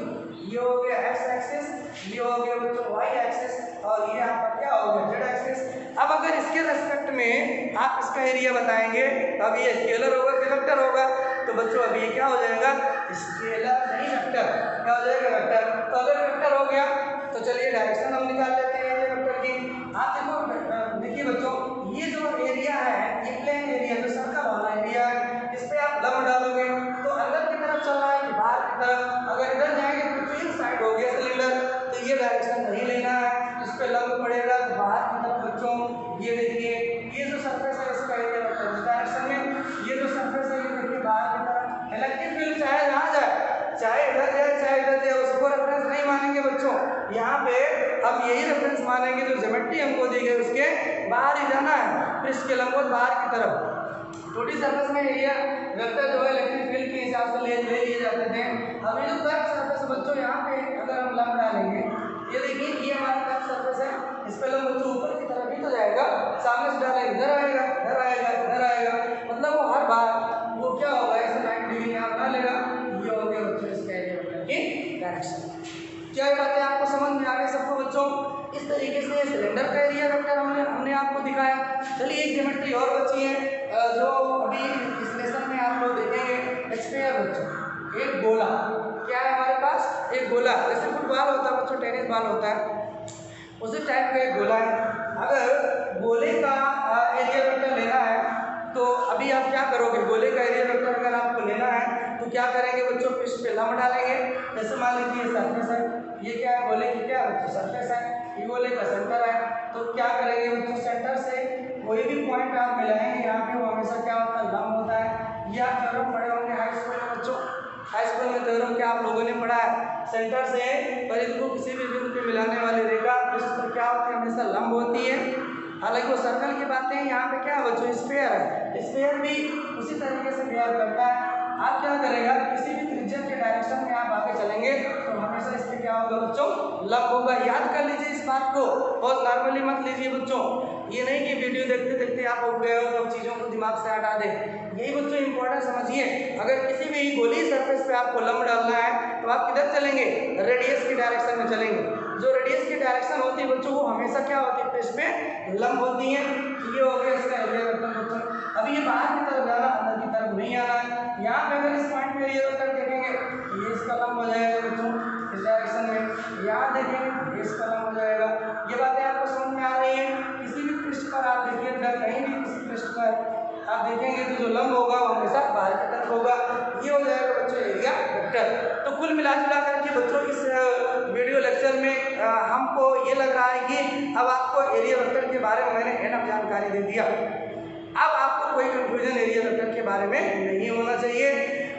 ये हो गया एक्स एक्सिस, ये हो गया बच्चों वाई एक्सिस, और ये आपका क्या हो गया जेड एक्सिस। अब अगर इसके रेस्पेक्ट में आप इसका एरिया बताएंगे तो अब ये स्केलर होगा कि वेक्टर होगा? तो बच्चों अभी ये क्या हो जाएगा? स्केलर नहीं वेक्टर। क्या हो जाएगा? वेक्टर। तो अगर वेक्टर हो गया तो चलिए डायरेक्शन हम निकाल लेते हैं एरिया वेक्टर की। आप देखिए बच्चों, ये जो एरिया है ये प्लेन एरिया, जो सर्कल वाला एरिया है, इस पे आप लंब डालोगे तो अंदर की तरफ चल रहा है कि बाहर की तरफ? अगर इधर जाएंगे तो इन साइड हो गया सिलेंडर, तो ये डायरेक्शन नहीं लेना है, इस पे लंब पड़ेगा तो बाहर की तरफ बच्चों। ये देखिए, ये जो सरफेस है इसका एरिया वेक्टर इस डायरेक्शन में, ये जो सरफेस है ये देखिए बाहर की पे हम यही रेफरेंस मानेंगे जो ज्योमेट्री हमको दी गई उसके बाहर ही जाना है, पृष्ठ के लंबवत बाहर की तरफ। छोटी सरफेस में एरिया वेक्टर जो है इलेक्ट्रिक फील्ड के हिसाब से ले लिए जाते थे। अभी जो कर्व सरफेस बच्चों यहाँ पे अगर हम लंब डालेंगे, ये देखिए ये हमारा कर्व सरफेस है, इस पे लंब बच्चों ऊपर की तरफ ही तो जाएगा, सामने से डालेंगे इधर आएगा इधर आएगा इधर आएगा, मतलब वो हर बार वो क्या होगा ऐसे 90 डिग्री यहाँ बना लेगा। ये हो गया बच्चों इसका एरिया वेक्टर की डायरेक्शन। क्या ये बातें आपको समझ में आ गई सबको बच्चों? इस तरीके से सिलेंडर का एरिया वेक्टर हमने आपको दिखाया। चलिए एक ज्योमेट्री और बची है जो अभी इस लेसन में आप लोग देखेंगे, स्फीयर बच्चों, एक गोला। क्या है हमारे पास? एक गोला, जैसे फुटबॉल होता है बच्चों, टेनिस बॉल होता है, उसी टाइप का एक गोला है। अगर गोले का एरिया वेक्टर लेना है तो अभी आप क्या करोगे? गोले का एरिया वेक्टर अगर आपको लेना है तो क्या करेंगे बच्चों? पृष्ठ पे लंब डालेंगे। जैसे मान लीजिए सरफेस है, ये क्या है? गोले की क्या बच्चों? सरफेस है, ये गोले का सेंटर है। तो क्या करेंगे बच्चों? सेंटर से कोई भी पॉइंट आप मिलाएंगे यहाँ पे, वो हमेशा क्या होता है? लंब होता है। ये आप थ्योरम पढ़े होंगे हाई स्कूल में बच्चों, हाई स्कूल में थ्योरम क्या आप लोगों ने पढ़ा है? सेंटर से परिधि को किसी भी बिंदु पे मिलाने वाली रेखा पृष्ठ पर क्या होती है? हमेशा लंब होती है। हालांकि वो सर्कल की बातें हैं, यहाँ पे क्या है बच्चों? स्फीयर है, स्फीयर भी उसी तरीके से बिहेव करता है। आप क्या करेगा? किसी भी त्रिज्या के डायरेक्शन में आप आगे चलेंगे तो हमेशा इस पे क्या होगा बच्चों? लंब होगा। याद कर लीजिए इस बात को, बहुत नॉर्मली मत लीजिए बच्चों। ये नहीं कि वीडियो देखते देखते आप उठ गए हो तो चीज़ों को दिमाग से हटा दें। यही बच्चों इंपॉर्टेंट समझिए। अगर किसी भी गोली सरफेस पे आपको लंब डालना है तो आप किधर चलेंगे? रेडियस की डायरेक्शन में चलेंगे। जो रेडियस की डायरेक्शन होती है बच्चों वो हमेशा क्या होती है? पृष्ठ पे लंब होती है। ये हो गया इसका एरिया वेक्टर बच्चों। अभी ये बाहर की तरफ जाना, अंदर की तरफ नहीं आना है। यहाँ पे अगर इस पॉइंट पे एरिया वेक्टर देखेंगे ये इसका लंब हो जाएगा बच्चों इस डायरेक्शन में। यहाँ देखेंगे ये इसका लंब हो जाएगा। ये बातें आपको समझ में आ रही है? किसी भी पृष्ठ पर आप देखिए, कहीं भी किसी पृष्ठ पर आप देखेंगे तो जो लंब होगा वो हमेशा बाहर की तरफ होगा। ये हो जाएगा बच्चों एरिया वेक्टर। तो कुल मिला जुला करके बच्चों इस वीडियो लेक्चर में हमको ये लग रहा है कि अब आपको एरिया वेक्टर के बारे में मैंने एनफ जानकारी दे दिया। अब आपको कोई कंफ्यूजन एरिया वेक्टर के बारे में नहीं होना चाहिए।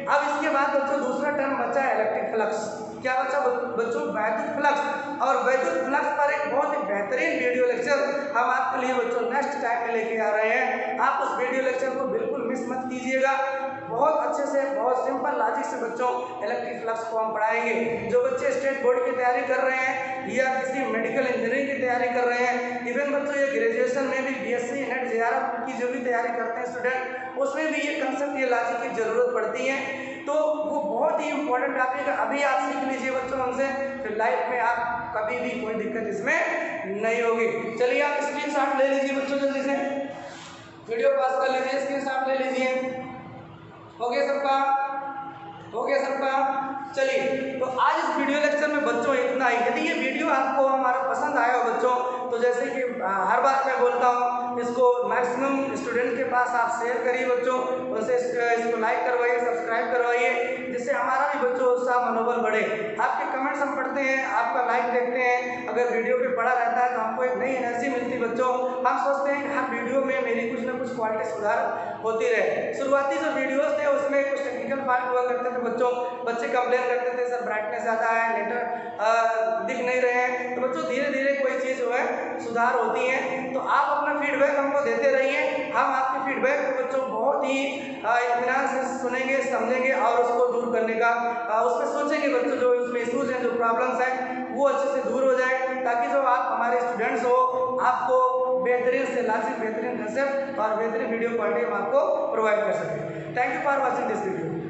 अब इसके बाद बच्चों दूसरा टर्म बचा है इलेक्ट्रिक फ्लक्स। क्या बचा बच्चों? वैद्युत फ्लक्स। और वैद्युत फ्लक्स पर एक बहुत ही बेहतरीन वीडियो लेक्चर हम आपके लिए बच्चों नेक्स्ट टाइम में लेके आ रहे हैं। आप उस वीडियो लेक्चर को बिल्कुल मिस मत कीजिएगा। बहुत अच्छे से, बहुत सिंपल लॉजिक से बच्चों इलेक्ट्रिक फ्लक्स को हम पढ़ाएंगे। जो बच्चे स्टेट बोर्ड की तैयारी कर रहे हैं या किसी मेडिकल इंजीनियरिंग की तैयारी कर रहे हैं, इवन बच्चों ये ग्रेजुएशन में भी BSc नेट JRF की जो भी तैयारी करते हैं स्टूडेंट, उसमें भी ये कंसेप्ट, ये लॉजिक की जरूरत पड़ती है। तो वो बहुत ही इंपॉर्टेंट टॉपिक है। अभी आप सीख लीजिए बच्चों हमसे, फिर लाइफ में आप कभी भी कोई दिक्कत इसमें नहीं होगी। चलिए आप स्क्रीनशॉट ले लीजिए बच्चों, जल्दी से वीडियो पास कर लीजिए, स्क्रीनशॉट ले लीजिए। हो गया सबका? हो गया सबका? चलिए, तो आज इस वीडियो लेक्चर में बच्चों इतना ही। यदि ये वीडियो आपको हमारा पसंद आया हो बच्चों, तो जैसे कि हर बार मैं बोलता हूँ, इसको मैक्सिमम स्टूडेंट के पास आप शेयर करिए बच्चों, उनसे इसको लाइक करवाइए, सब्सक्राइब करवाइए, जिससे हमारा भी बच्चों उत्साह मनोबल बढ़े। आपके कमेंट्स हम पढ़ते हैं, आपका लाइक देखते हैं, अगर वीडियो पे पड़ा रहता है तो हमको एक नई एनर्जी मिलती बच्चों। हम सोचते हैं कि हर वीडियो में मेरी कुछ ना कुछ क्वालिटी सुधार होती रहे। शुरुआती जो वीडियोस थे उसमें कुछ टेक्निकल फॉल्ट हुआ करते थे बच्चों, बच्चे कंप्लेन करते थे सर ब्राइटनेस ज़्यादा है, लेटर दिख नहीं रहे हैं। तो बच्चों धीरे धीरे कोई चीज़ जो है सुधार होती है। तो आप अपना फीडबैक हमको देते रहिए, हम आपके फीडबैक को बच्चों बहुत ही इत्मीनान से सुनेंगे, समझेंगे और उसको दूर करने का उसमें सोचेंगे बच्चों, जो इसमें इशूज़ हैं, जो प्रॉब्लम्स हैं, वो अच्छे से दूर हो जाए, ताकि जो आप हमारे स्टूडेंट्स हो आपको बेहतरीन से लाजिक, बेहतरीन कंसेप्ट और बेहतरीन वीडियो क्वालिटी हम आपको प्रोवाइड कर सकें। Thank you for watching this video.